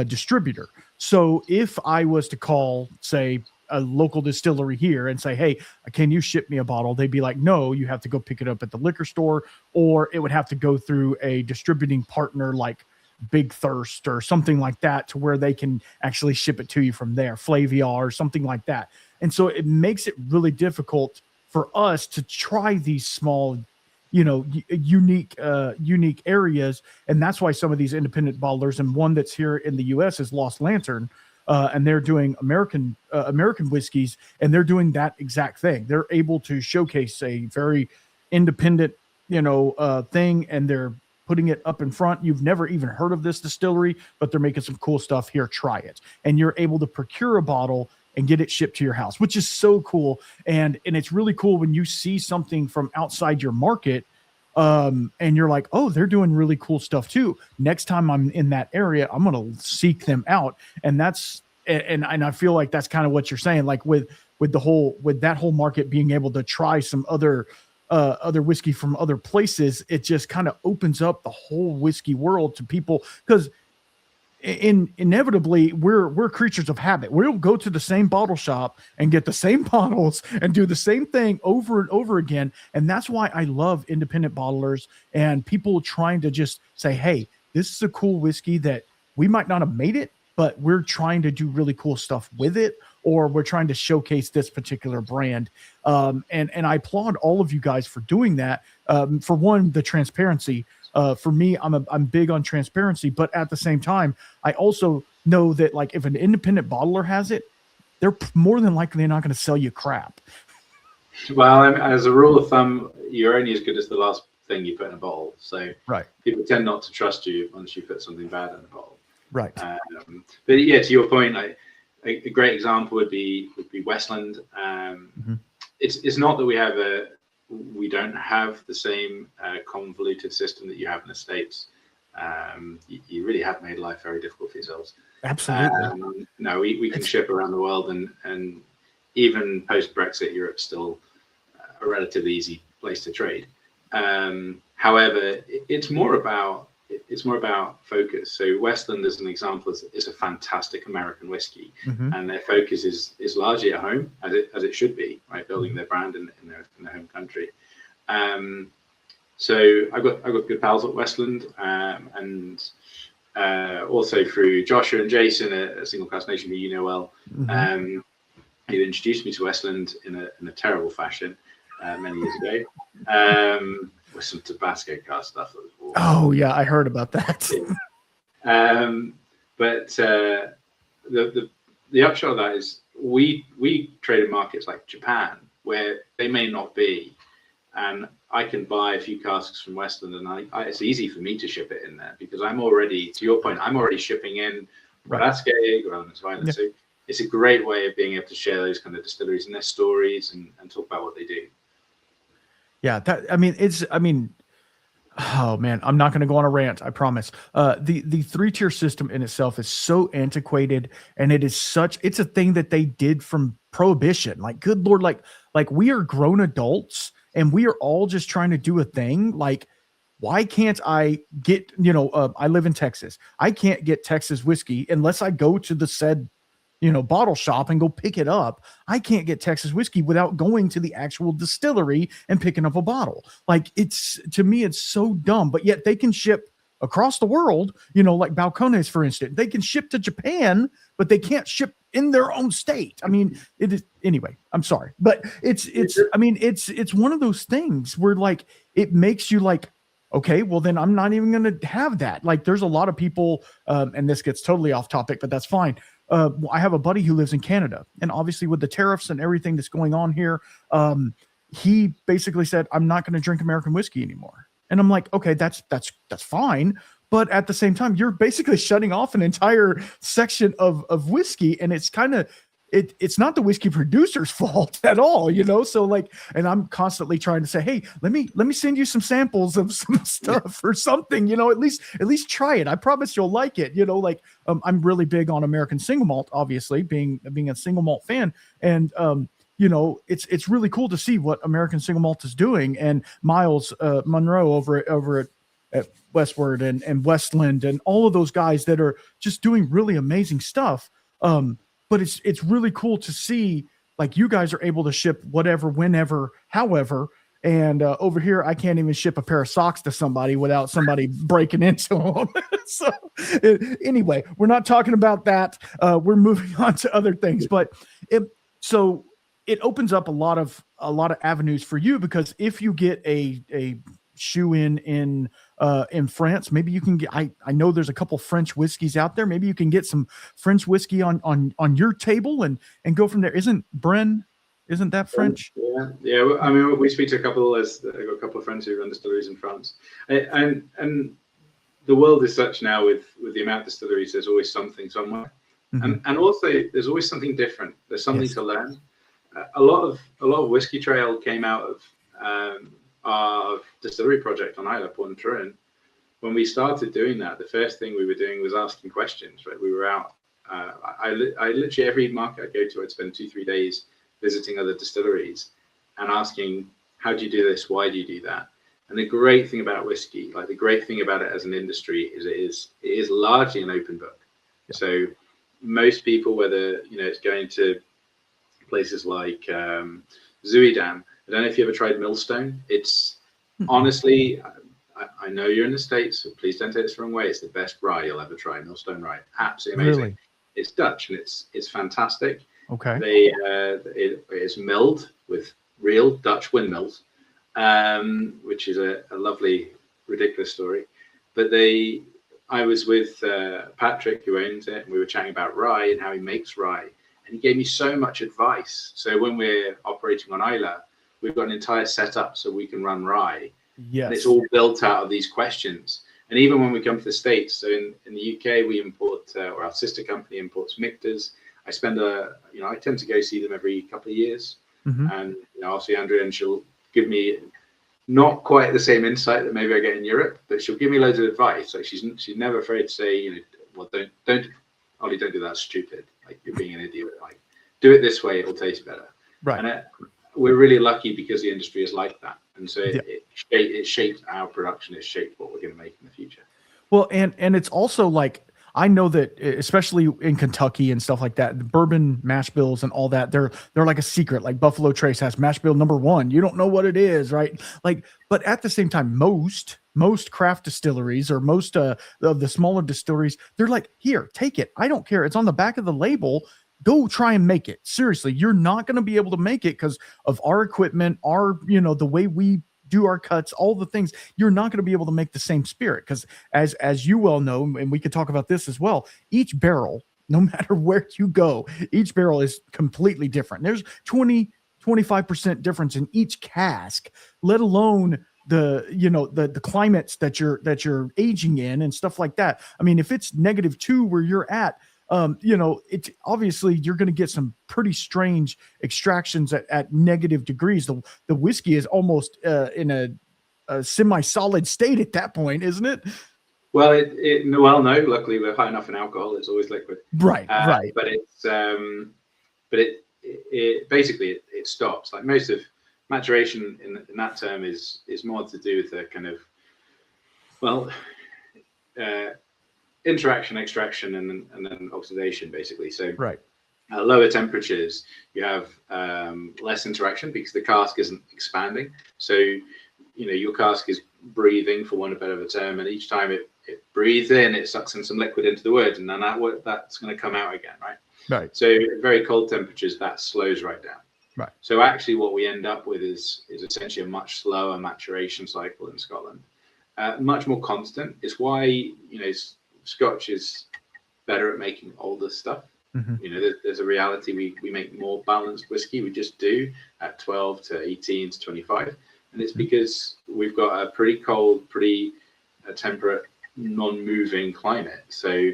distributor. So if I was to call, say, a local distillery here and say, "Hey, can you ship me a bottle?" They'd be like, "No, you have to go pick it up at the liquor store," or it would have to go through a distributing partner like Big Thirst or something like that, to where they can actually ship it to you from there, Flavia or something like that. And so it makes it really difficult for us to try these small, unique areas. And that's why some of these independent bottlers, and one that's here in the US is Lost Lantern, and they're doing American whiskeys, and they're doing that exact thing. They're able to showcase a very independent, thing, and they're putting it up in front. You've never even heard of this distillery, but they're making some cool stuff here. Try it. And you're able to procure a bottle and get it shipped to your house, which is so cool. And it's really cool when you see something from outside your market, and you're like, "Oh, they're doing really cool stuff too. Next time I'm in that area, I'm going to seek them out." And I feel like that's kind of what you're saying, like with that whole market being able to try some other whiskey from other places. It just kind of opens up the whole whiskey world to people, because inevitably we're creatures of habit. We'll go to the same bottle shop and get the same bottles and do the same thing over and over again. And that's why I love independent bottlers and people trying to just say, "Hey, this is a cool whiskey that we might not have made it, but we're trying to do really cool stuff with it, or we're trying to showcase this particular brand." And I applaud all of you guys for doing that. For one, the transparency. For me, I'm big on transparency, but at the same time, I also know that, like, if an independent bottler has it, they're more than likely not going to sell you crap. Well, as a rule of thumb, you're only as good as the last thing you put in a bottle. So right. People tend not to trust you once you put something bad in a bottle. Right. But yeah, to your point, a great example would be Westland. It's not that we don't have the same convoluted system that you have in the States. You really have made life very difficult for yourselves. Absolutely. No, we can ship around the world, and even post Brexit, Europe's still a relatively easy place to trade. However, it's more about focus. So Westland, as an example, is a fantastic American whiskey, and their focus is largely at home, as it should be, right? Building their brand in their home country. So I've got good pals at Westland, and also through Joshua and Jason at Single Cask Nation, who you know well, who introduced me to Westland in a terrible fashion many years ago. With some Tabasco cast stuff. That was oh yeah, I heard about that. But the upshot of that is we trade in markets like Japan, where they may not be, and I can buy a few casks from Westland, and it's easy for me to ship it in there, because I'm already, to your point, I'm already shipping in Port Askaig or Islands of Ireland. Yeah. So it's a great way of being able to share those kind of distilleries and their stories and talk about what they do. Yeah, Oh man, I'm not going to go on a rant. I promise. The 3-tier system in itself is so antiquated, and it's a thing that they did from prohibition. Like, good lord, like we are grown adults, and we are all just trying to do a thing. Like, why can't I get, I live in Texas. I can't get Texas whiskey unless I go to the said, bottle shop and go pick it up. I can't get Texas whiskey without going to the actual distillery and picking up a bottle. Like, to me, it's so dumb, but yet they can ship across the world, like Balcones, for instance. They can ship to Japan, but they can't ship in their own state. I mean, it is, anyway, I'm sorry, but it's one of those things where, like, it makes you like, okay, well then I'm not even going to have that. Like, there's a lot of people, and this gets totally off topic, but that's fine. I have a buddy who lives in Canada, and obviously with the tariffs and everything that's going on here, he basically said, I'm not going to drink American whiskey anymore. And I'm like, okay, that's fine. But at the same time, you're basically shutting off an entire section of whiskey. And it's kind of, it's not the whiskey producer's fault at all, So like, and I'm constantly trying to say, hey, let me send you some samples of some stuff or something, at least try it. I promise you'll like it. Like, I'm really big on American single malt, obviously being a single malt fan. And, it's really cool to see what American single malt is doing. And Miles Monroe over at Westward and Westland and all of those guys that are just doing really amazing stuff. But it's really cool to see, like, you guys are able to ship whatever, whenever, however. And over here, I can't even ship a pair of socks to somebody without somebody breaking into them. So anyway, we're not talking about that. We're moving on to other things. But it opens up a lot of avenues for you, because if you get a shoe in France, maybe you can get, I know there's a couple French whiskeys out there. Maybe you can get some French whiskey on your table and go from there. Isn't that French? Yeah. I mean, we speak to a couple. I've got a couple of friends who run distilleries in France, and the world is such now with the amount of distilleries. There's always something somewhere, and also there's always something different. There's something to learn. A lot of Whiskey Trail came out of our distillery project on Islay, Port Askaig. When we started doing that, the first thing we were doing was asking questions. Right, we were out. I literally, every market I go to, I'd spend 2-3 days visiting other distilleries and asking, how do you do this? Why do you do that? And the great thing about whiskey, like the great thing about it as an industry, is it is largely an open book. Yeah. So most people, whether it's going to places like Zuidam. I don't know if you ever tried Millstone. It's honestly, I know you're in the States, so please don't take this the wrong way. It's the best rye you'll ever try. Millstone rye, absolutely amazing. Really? It's Dutch and it's fantastic. Okay. It is milled with real Dutch windmills, which is a lovely, ridiculous story. But I was with Patrick, who owns it, and we were chatting about rye and how he makes rye. And he gave me so much advice. So when we're operating on Islay, we've got an entire setup so we can run rye. Yes. And it's all built out of these questions. And even when we come to the States, so in the UK, we import, or our sister company imports Nectars. I tend to go see them every couple of years. And I'll see Andrea, and she'll give me not quite the same insight that maybe I get in Europe, but she'll give me loads of advice. Like she's never afraid to say, well, don't Ollie, don't do that. It's stupid. Like, you're being an idiot. Like, do it this way. It'll taste better. Right. And we're really lucky because the industry is like that. And so it shaped our production. It shaped what we're going to make in the future. Well, and it's also like, I know that especially in Kentucky and stuff like that, the bourbon mash bills and all that, they're like a secret. Like Buffalo Trace has mash bill number 1. You don't know what it is, right? Like, but at the same time, most craft distilleries or most of the smaller distilleries, they're like, here, take it. I don't care. It's on the back of the label. Go try and make it. Seriously, you're not going to be able to make it because of our equipment, our, the way we do our cuts, all the things. You're not going to be able to make the same spirit because as you well know, and we could talk about this as well, each barrel, no matter where you go, each barrel is completely different. There's 25% difference in each cask, let alone the climates that you're aging in and stuff like that. I mean, if it's -2 where you're at, it's obviously you're going to get some pretty strange extractions at negative degrees. The whiskey is almost in a a semi-solid state at that point, isn't it? Well, well, no. Luckily, we're high enough in alcohol; it's always liquid. Right, right. But it basically it stops. Like most of maturation in that term is more to do with the kind of, well, interaction, extraction, and then oxidation, basically. So right. At lower temperatures, you have less interaction because the cask isn't expanding. So, your cask is breathing, for want of a better term, and each time it breathes in, it sucks in some liquid into the wood, and then that's going to come out again, right? Right. So at very cold temperatures, that slows right down. Right. So actually what we end up with is essentially a much slower maturation cycle in Scotland, much more constant. It's why, Scotch is better at making older stuff. Mm-hmm. There's a reality. We make more balanced whiskey. We just do at 12 to 18 to 25. And it's because we've got a pretty cold, pretty temperate, non-moving climate. So,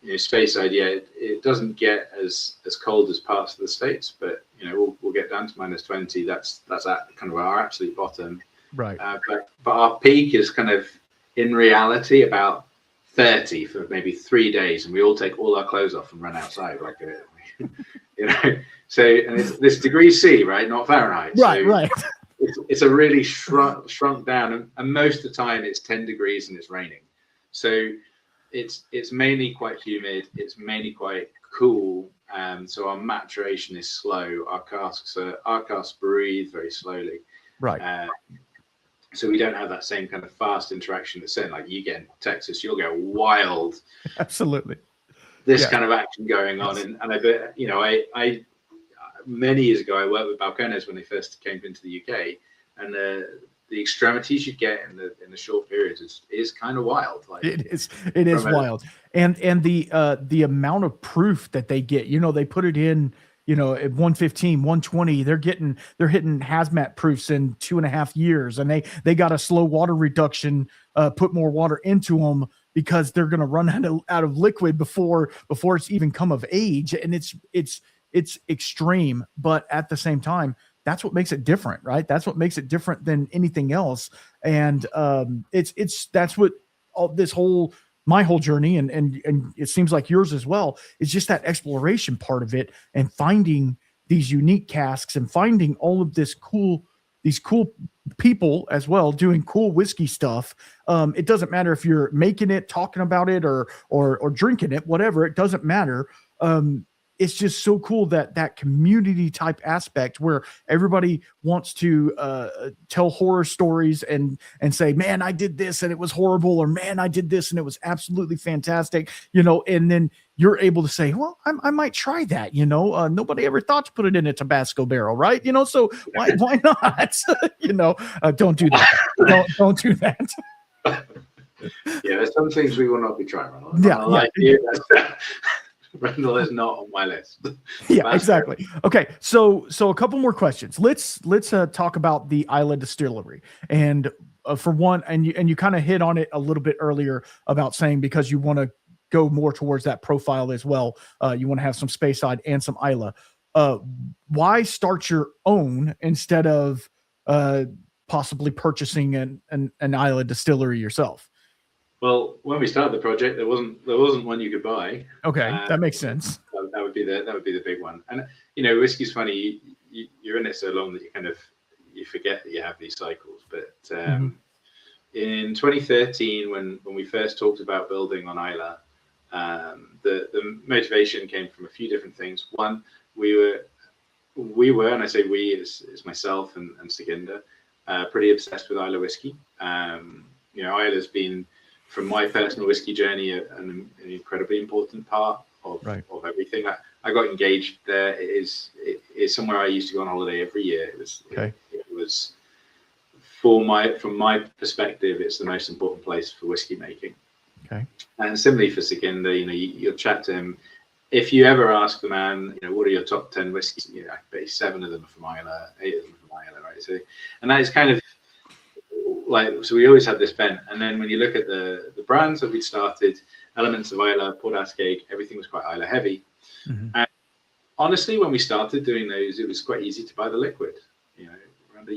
Speyside, it doesn't get as cold as parts of the States, but we'll get down to -20. That's at kind of our absolute bottom. Right. But our peak is kind of in reality about 30 for maybe 3 days, and we all take all our clothes off and run outside like So, and it's this degrees C, right, not Fahrenheit. Right. So right. It's a really shrunk down, and most of the time it's 10 degrees and it's raining. So it's mainly quite humid. It's mainly quite cool. So our maturation is slow. Our casks breathe very slowly. Right. So we don't have that same kind of fast interaction that's in, like you get in Texas, you'll go wild. Absolutely. This kind of action going on. And I bet, I many years ago, I worked with Balcones when they first came into the UK, and the extremities you get in the short periods is kind of wild. Like it is wild. And the amount of proof that they get, they put it in, at 115, 120, they're hitting hazmat proofs in 2.5 years, and they got a slow water reduction, put more water into them because they're going to run out of liquid before it's even come of age. And it's extreme, but at the same time, that's what makes it different, right? That's what makes it different than anything else. And that's what my whole journey and it seems like yours as well is just that exploration part of it, and finding these unique casks and finding all of these cool people as well doing cool whiskey stuff. It doesn't matter if you're making it, talking about it, or drinking it, whatever, it doesn't matter. It's just so cool that community type aspect where everybody wants to tell horror stories and say, man, I did this and it was horrible, or man, I did this and it was absolutely fantastic, and then you're able to say, well, I might try that, nobody ever thought to put it in a Tabasco barrel, right? So why not? Don't do that. Don't do that. Yeah, there's some things we will not be trying. Randall is not on my list. Yeah, exactly. Okay, so a couple more questions. Let's talk about the Islay Distillery, and for one, and you kind of hit on it a little bit earlier about saying because you want to go more towards that profile as well. You want to have some Speyside and some Islay. Why start your own instead of possibly purchasing an Islay distillery yourself? Well, when we started the project, there wasn't one you could buy. Okay, that makes sense. That would be the big one. And whiskey's funny. You're in it so long that you forget that you have these cycles. But in 2013, when we first talked about building on Islay, the motivation came from a few different things. One, we were, and I say we is myself and Stiginder, pretty obsessed with Islay whiskey. Islay's been, from my personal whiskey journey, an incredibly important part of everything. I got engaged there. It is somewhere I used to go on holiday every year. It was from my perspective, it's the most important place for whiskey making. Okay. And similarly for Stiginder, you'll chat to him. If you ever ask the man, what are your top 10 whiskeys? I bet 7 of them are from Islay, 8 of them are from Islay, right? So, and that is kind of so we always had this bent. And then when you look at the brands that we started, elements of Islay, Port Askaig, everything was quite Islay heavy. Mm-hmm. And honestly, when we started doing those, it was quite easy to buy the liquid. Remember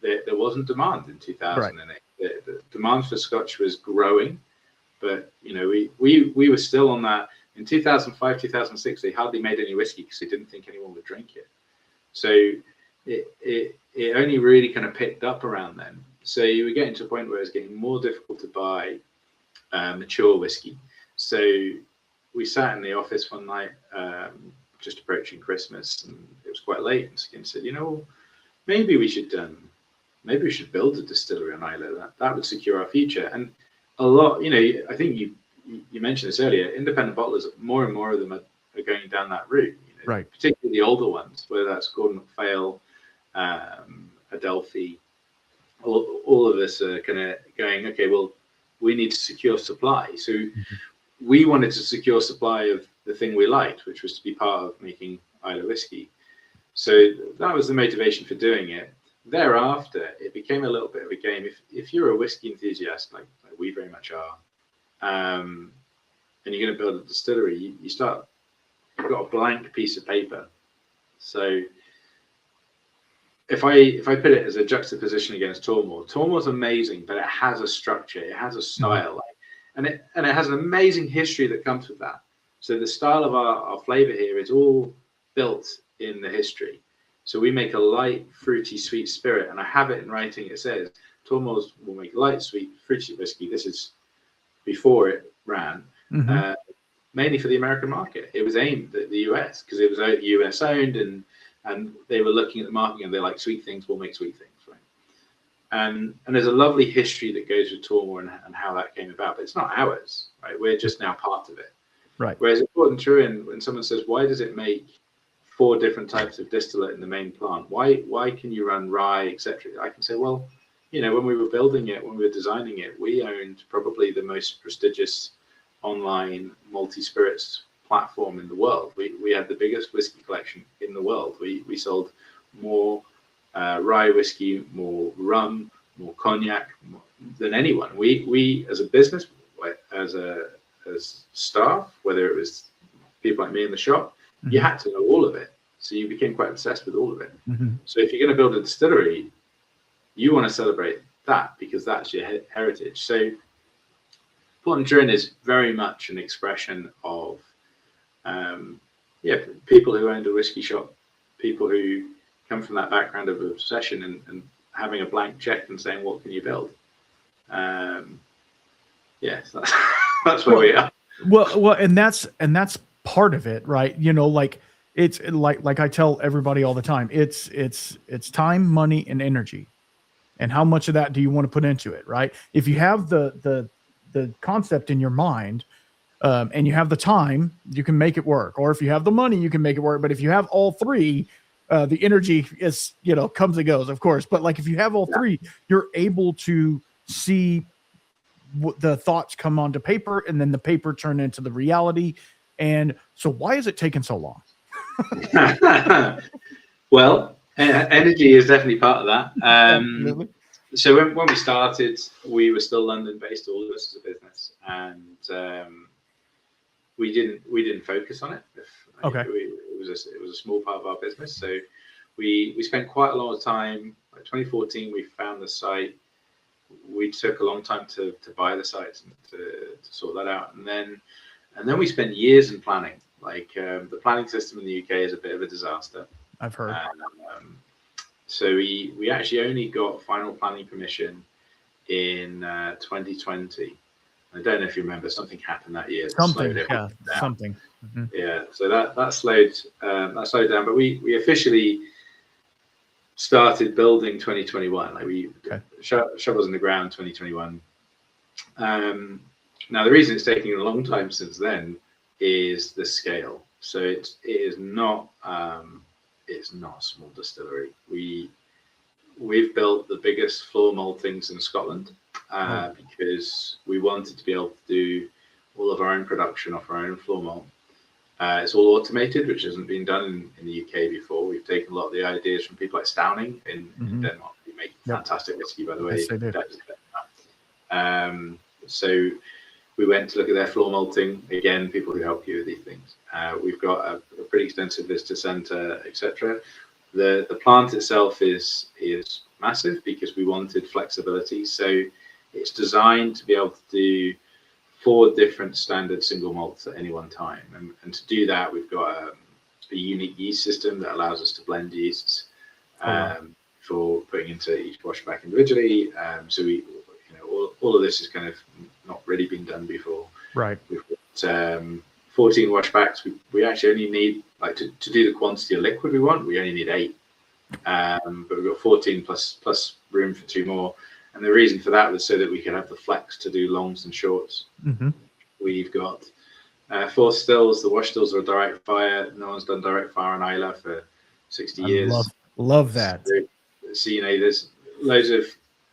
there wasn't demand in 2008. The demand for Scotch was growing, but we were still on that. In 2005, 2006, they hardly made any whiskey because they didn't think anyone would drink it. So it only really kind of picked up around then. So you were getting to a point where it was getting more difficult to buy mature whiskey. So we sat in the office one night, just approaching Christmas, and it was quite late. And Skin said, maybe we should build a distillery on Islay. That would secure our future. And a lot, I think you mentioned this earlier. Independent bottlers, more and more of them are going down that route. Right. Particularly the older ones, whether that's Gordon MacPhail, Adelphi. All of us are kind of going, okay, well, we need to secure supply. So we wanted to secure supply of the thing we liked, which was to be part of making Islay whiskey. So that was the motivation for doing it. Thereafter, it became a little bit of a game. If you're a whiskey enthusiast, like we very much are, and you're going to build a distillery, you've got a blank piece of paper. So if I put it as a juxtaposition against Tormore's amazing, but it has a structure, it has a style, and it has an amazing history that comes with that. So the style of our flavor here is all built in the history. So we make a light, fruity, sweet spirit, and I have it in writing. It says Tormore's will make light, sweet, fruity whiskey. This is before it ran, mainly for the American market. It was aimed at the US because it was US owned, and they were looking at the market and they're like, sweet things, we'll make sweet things, right? And there's a lovely history that goes with Tormore and how that came about, but it's not ours, right? We're just now part of it. Right. Whereas at Port Askaig, when someone says, why does it make 4 different types of distillate in the main plant? Why can you run rye, etc.? I can say, well, when we were building it, when we were designing it, we owned probably the most prestigious online multi-spirits platform in the world. We had the biggest whiskey collection in the world. We sold more rye whiskey, more rum, more cognac than anyone. We as a business, as staff, whether it was people like me in the shop, you had to know all of it. So you became quite obsessed with all of it. So if you're going to build a distillery, you want to celebrate that because that's your heritage. So Port Askaig is very much an expression of people who owned a whiskey shop, people who come from that background of obsession and having a blank check and saying, what can you build? Yes, that's where we are. Well, and that's part of it, right? It's like I tell everybody all the time, it's time, money, and energy. And how much of that do you want to put into it, right? If you have the concept in your mind, and you have the time, you can make it work. Or if you have the money, you can make it work. But if you have all three, the energy is, comes and goes, of course. But like if you have all three, you're able to see the thoughts come onto paper, and then the paper turn into the reality. And so why is it taking so long? Well, energy is definitely part of that. So when we started, we were still London-based, all of us as a business, and we didn't focus on it. Okay. It was a small part of our business, so we spent quite a lot of time. Like 2014, we found the site. We took a long time to buy the sites and to sort that out, and then we spent years in planning. Like the planning system in the UK is a bit of a disaster. I've heard. So we actually only got final planning permission in 2020. I don't know if you remember, something happened that year. Something. Yeah. So that slowed down. But we officially started building 2021. Like shovels in the ground 2021. Now the reason it's taking a long time since then is the scale. So it is not a small distillery. We've built the biggest floor maltings in Scotland because we wanted to be able to do all of our own production off our own floor malt. It's all automated, which hasn't been done in the UK before. We've taken a lot of the ideas from people like Stauning in Denmark, who make fantastic whiskey, by the way. Yes, they do. So we went to look at their floor malting. Again, people who help you with these things. We've got a pretty extensive visitor centre, etc. The plant itself is massive because we wanted flexibility. So it's designed to be able to do 4 different standard single malts at any one time. And to do that, we've got a unique yeast system that allows us to blend yeasts for putting into each wash back individually. So we, all of this has kind of not really been done before. Right. We've got 14 washbacks. We actually only need, like, to do the quantity of liquid we want, we only need 8. But we've got 14 plus room for 2 more. And the reason for that was so that we could have the flex to do longs and shorts. Mm-hmm. We've got 4 stills. The wash stills are direct fire. No one's done direct fire on Islay for 60 years. Love that. So there's loads of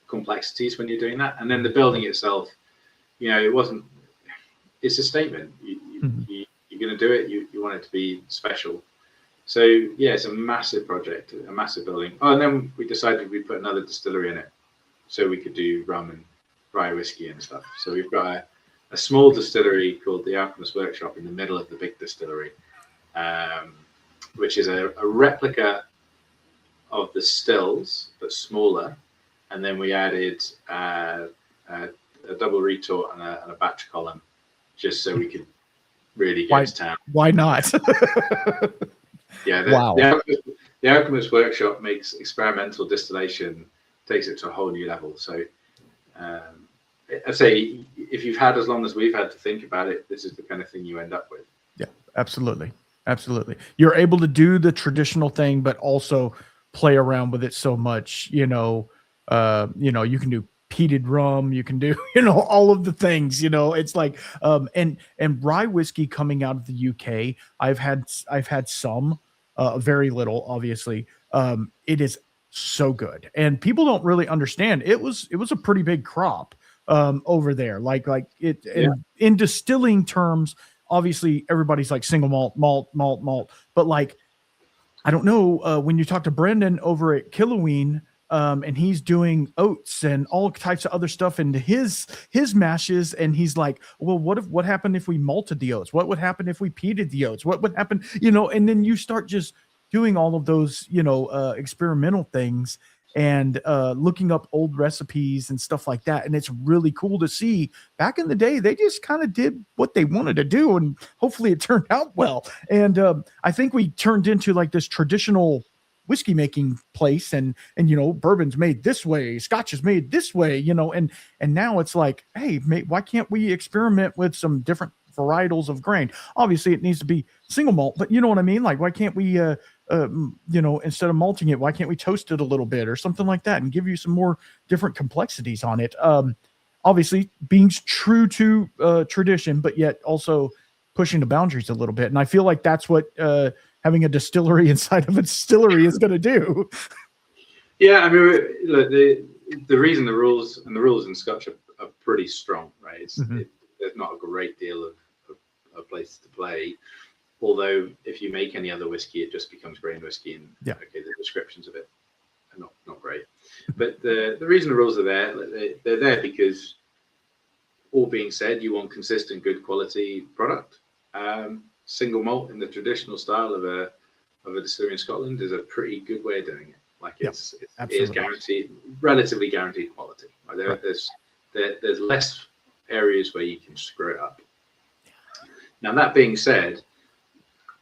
complexities when you're doing that. And then the building itself, it's a statement. You're going to do it. You want it to be special. So yeah, it's a massive project, a massive building. Oh, and then we decided we'd put another distillery in it, so we could do rum and rye whiskey and stuff. So we've got a small distillery called the Alchemist Workshop in the middle of the big distillery, which is a replica of the stills but smaller. And then we added a double retort and a batch column, just so we could really get to town. Why not? Yeah, the Alchemist Workshop makes experimental distillation, takes it to a whole new level. So I say, if you've had as long as we've had to think about it, this is the kind of thing you end up with. Yeah, absolutely. You're able to do the traditional thing, but also play around with it so much. You can do peated rum, you can do all of the things. It's like and rye whiskey coming out of the UK, I've had some, very little, obviously. It is so good, and people don't really understand it was a pretty big crop over there, like it in distilling terms. Obviously everybody's like single malt, but like, I don't know, when you talk to Brendan over at Kiloween, and he's doing oats and all types of other stuff into his mashes, and he's like, well, what happened if we malted the oats? What would happen if we peated the oats? What would happen? And then you start just doing all of those, experimental things, and looking up old recipes and stuff like that. And it's really cool to see. Back in the day, they just kind of did what they wanted to do, and hopefully it turned out well. And I think we turned into like this traditional whiskey making place, and bourbon's made this way, scotch is made this way, and now it's like, hey, why can't we experiment with some different varietals of grain? Obviously it needs to be single malt, but you know what I mean? Like, why can't we instead of malting it, why can't we toast it a little bit or something like that and give you some more different complexities on it? Obviously being true to tradition, but yet also pushing the boundaries a little bit. And I feel like that's what having a distillery inside of a distillery is going to do. Yeah, I mean, look, the reason the rules in Scotch are pretty strong, right? There's not a great deal of places to play. Although if you make any other whiskey, it just becomes grain whiskey, and okay, the descriptions of it are not great. But the reason the rules are there, they're there because, all being said, you want consistent, good quality product. Single malt in the traditional style of a distillery in Scotland is a pretty good way of doing it. Like, it is guaranteed, relatively guaranteed quality. Like, there's less areas where you can screw it up. Now, that being said,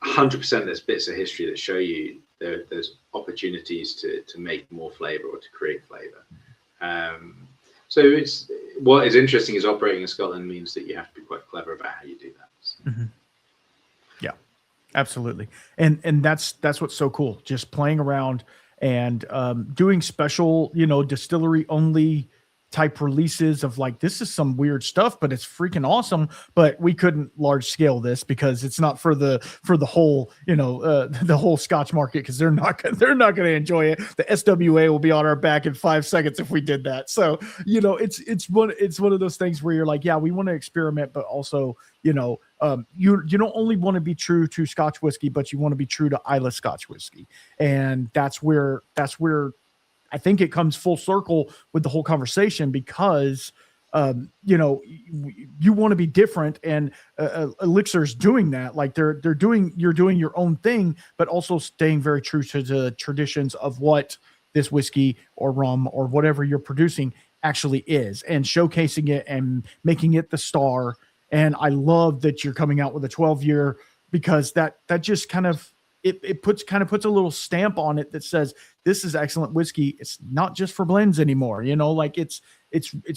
100% there's bits of history that show you there's opportunities to make more flavor or to create flavor. So what is interesting is operating in Scotland means that you have to be quite clever about how you do that. So. Mm-hmm. Yeah, absolutely. And that's what's so cool. Just playing around and doing special, distillery only type releases of like, this is some weird stuff, but it's freaking awesome. But we couldn't large scale this because it's not for the whole, the whole Scotch market, because they're not going to enjoy it. The SWA will be on our back in 5 seconds if we did that. So, it's one of those things where you're like, yeah, we want to experiment, but also, you don't only want to be true to Scotch whiskey, but you want to be true to Islay Scotch whiskey. And that's where I think it comes full circle with the whole conversation, because you want to be different, and Elixir's doing that. Like you're doing your own thing, but also staying very true to the traditions of what this whiskey or rum or whatever you're producing actually is, and showcasing it and making it the star. And I love that you're coming out with a 12-year, because that just kind of puts a little stamp on it that says this is excellent whiskey. It's not just for blends anymore. Like it's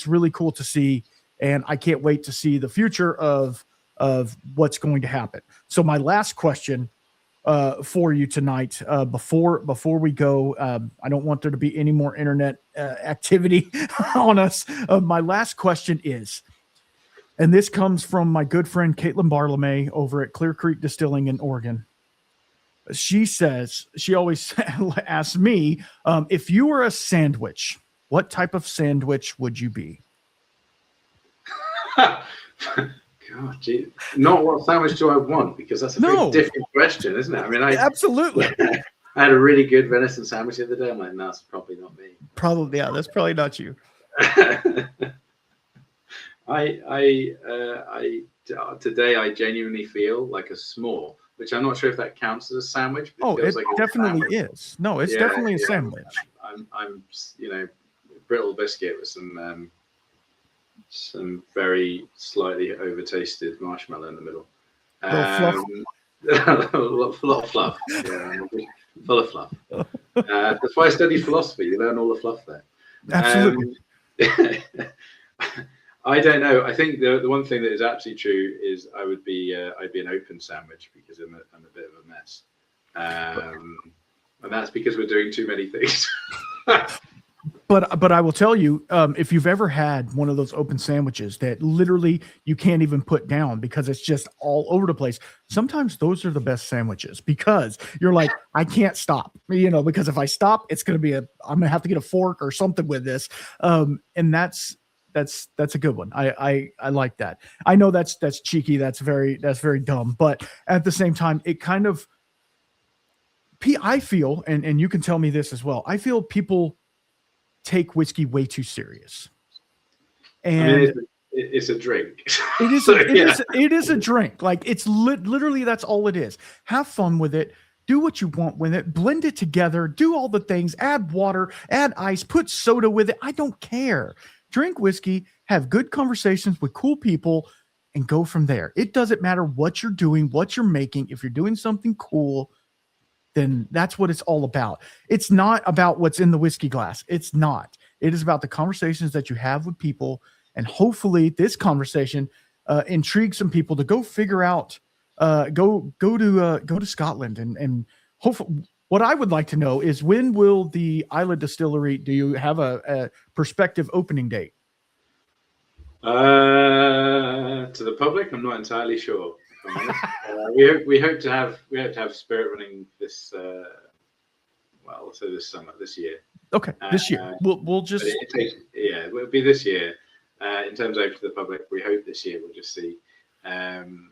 really cool to see, and I can't wait to see the future of what's going to happen. So my last question for you tonight, before we go, I don't want there to be any more internet activity on us. My last question is, and this comes from my good friend Caitlin Barlamay over at Clear Creek Distilling in Oregon. She always asks me, if you were a sandwich, what type of sandwich would you be? God, gee. Not what sandwich do I want, because that's a very different question, isn't it? I mean, absolutely. I had a really good venison sandwich the other day. I'm like, no, that's probably not me. Probably, yeah, that's probably not you. Today I genuinely feel like a s'more, which I'm not sure if that counts as a sandwich. But it like definitely is. No, it's definitely a sandwich. I'm brittle biscuit with some very slightly overtasted marshmallow in the middle. A lot of fluff. Yeah, full of fluff. That's why I studied philosophy. You learn all the fluff there. Absolutely. I don't know. I think the one thing that is absolutely true is I'd be an open sandwich, because I'm a bit of a mess, and that's because we're doing too many things. But I will tell you, if you've ever had one of those open sandwiches that literally you can't even put down because it's just all over the place, sometimes those are the best sandwiches, because you're like, I can't stop, because if I stop, it's going to be I'm going to have to get a fork or something with this. And that's a good one. I like that. I know that's cheeky. That's very dumb. But at the same time, it kind of, I feel, and you can tell me this as well, I feel people take whiskey way too serious. And it's a drink. It is a drink. Like it's literally, that's all it is. Have fun with it. Do what you want with it. Blend it together. Do all the things. Add water, add ice, put soda with it. I don't care. Drink whiskey, have good conversations with cool people, and go from there. It doesn't matter what you're doing, what you're making. If you're doing something cool, then that's what it's all about. It's not about what's in the whiskey glass. It's not. It is about the conversations that you have with people, and hopefully this conversation intrigues some people to go figure out, go to Scotland, and hopefully. What I would like to know is, when will the Islay Distillery, do you have a prospective opening date? To the public, I'm not entirely sure. We hope to have Spirit running this this summer, this year. Okay, this year. We'll just it'll be this year. In terms of open to the public, we hope this year. We'll just see. And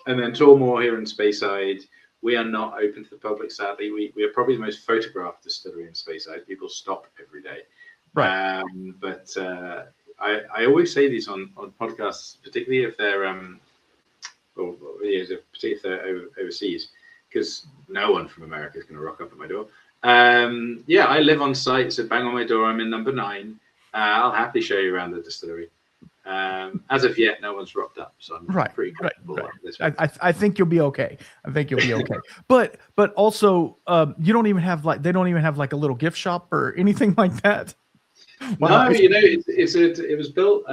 then Tormore here in Speyside. We are not open to the public, sadly. We are probably the most photographed distillery in Speyside. People stop every day. Right. But I always say these on podcasts, particularly if they're particularly if they're overseas, because no one from America is going to rock up at my door. I live on site, so bang on my door. I'm in number 9. I'll happily show you around the distillery. As of yet, no one's rocked up, so I'm pretty comfortable. Right. I think you'll be okay. But also, you don't even have they don't even have like a little gift shop or anything like that. Wow. No, it was built.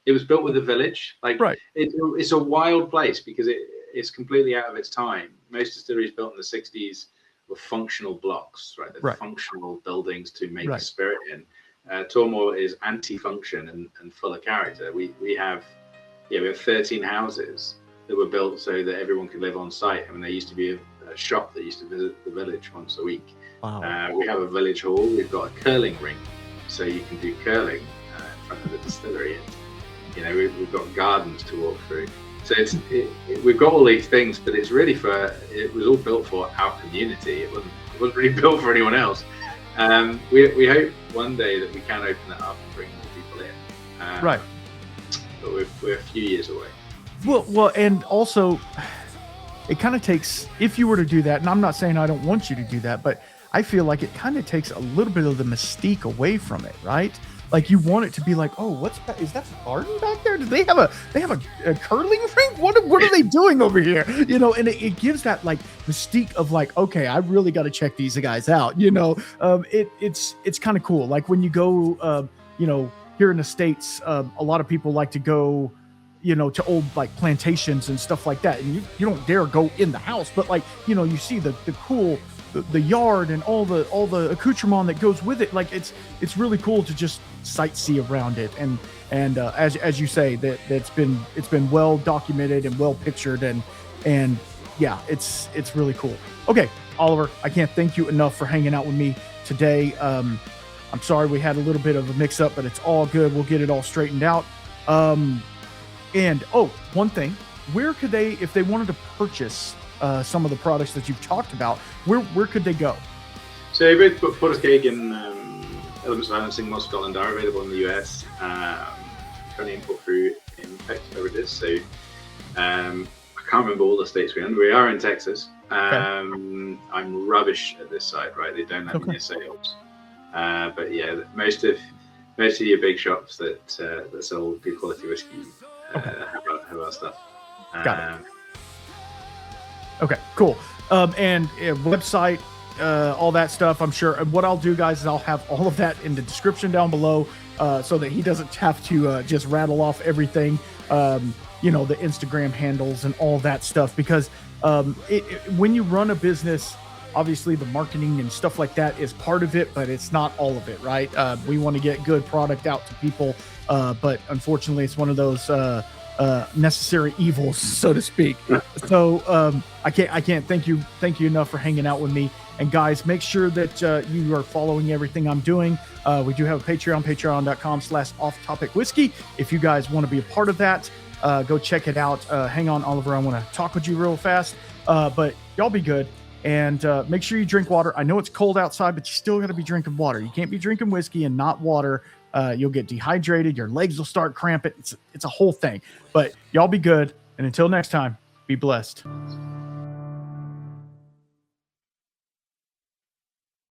It was built with a village. It's a wild place because it's completely out of its time. Most distilleries built in the 60s were functional blocks, right? They're functional buildings to make spirit in. Tormore is anti-function and full of character. We have 13 houses that were built so that everyone could live on site. I mean, there used to be a shop that used to visit the village once a week. Wow. We have a village hall. We've got a curling rink, so you can do curling in front of the distillery. And, we've got gardens to walk through. So we've got all these things, but it's really it was all built for our community. It wasn't really built for anyone else. We hope one day that we can open it up and bring more people in. Right. But we're a few years away. Well, and also, it kind of takes, if you were to do that, and I'm not saying I don't want you to do that, but I feel like it kind of takes a little bit of the mystique away from it, right? Like you want it to be like, oh, is that a garden back there? Do they have a curling rink? What are they doing over here? You know, and it gives that like mystique of like, okay, I really got to check these guys out. You know, it's kind of cool. Like when you go, you know, here in the States, a lot of people like to go, you know, to old like plantations and stuff like that, and you don't dare go in the house, but like, you know, you see the cool. The yard and all the accoutrement that goes with it, like it's really cool to just sightsee around it, and as you say, that it's been well documented and well pictured, and yeah, it's really cool. Okay, Oliver, I can't thank you enough for hanging out with me today. I'm sorry we had a little bit of a mix up, but it's all good. We'll get it all straightened out. And one thing, where could they, if they wanted to purchase some of the products that you've talked about, where could they go? So both Port Askaig and Elixir Distillers, Single Malts of Scotland are available in the US. Currently import through infected beverages. So I can't remember all the states we're in. We are in Texas. Okay. I'm rubbish at this side, right? They don't have any sales. But yeah, most of your big shops that sell good quality whiskey have our stuff. Got it. Okay, cool. And website, all that stuff, I'm sure. And what I'll do, guys, is I'll have all of that in the description down below, so that he doesn't have to just rattle off everything, you know, the Instagram handles and all that stuff. Because when you run a business, obviously the marketing and stuff like that is part of it, but it's not all of it, right? We want to get good product out to people, but unfortunately, it's one of those necessary evils, so to speak. So I can't thank you enough for hanging out with me. And guys, make sure that you are following everything I'm doing. We do have a patreon.com/offtopic-whiskey. If you guys want to be a part of that, go check it out. Hang on, Oliver, I want to talk with you real fast. But y'all be good, and make sure you drink water. I know it's cold outside, but you still got to be drinking water. You can't be drinking whiskey and not water. You'll get dehydrated. Your legs will start cramping. It's a whole thing. But y'all be good. And until next time, be blessed.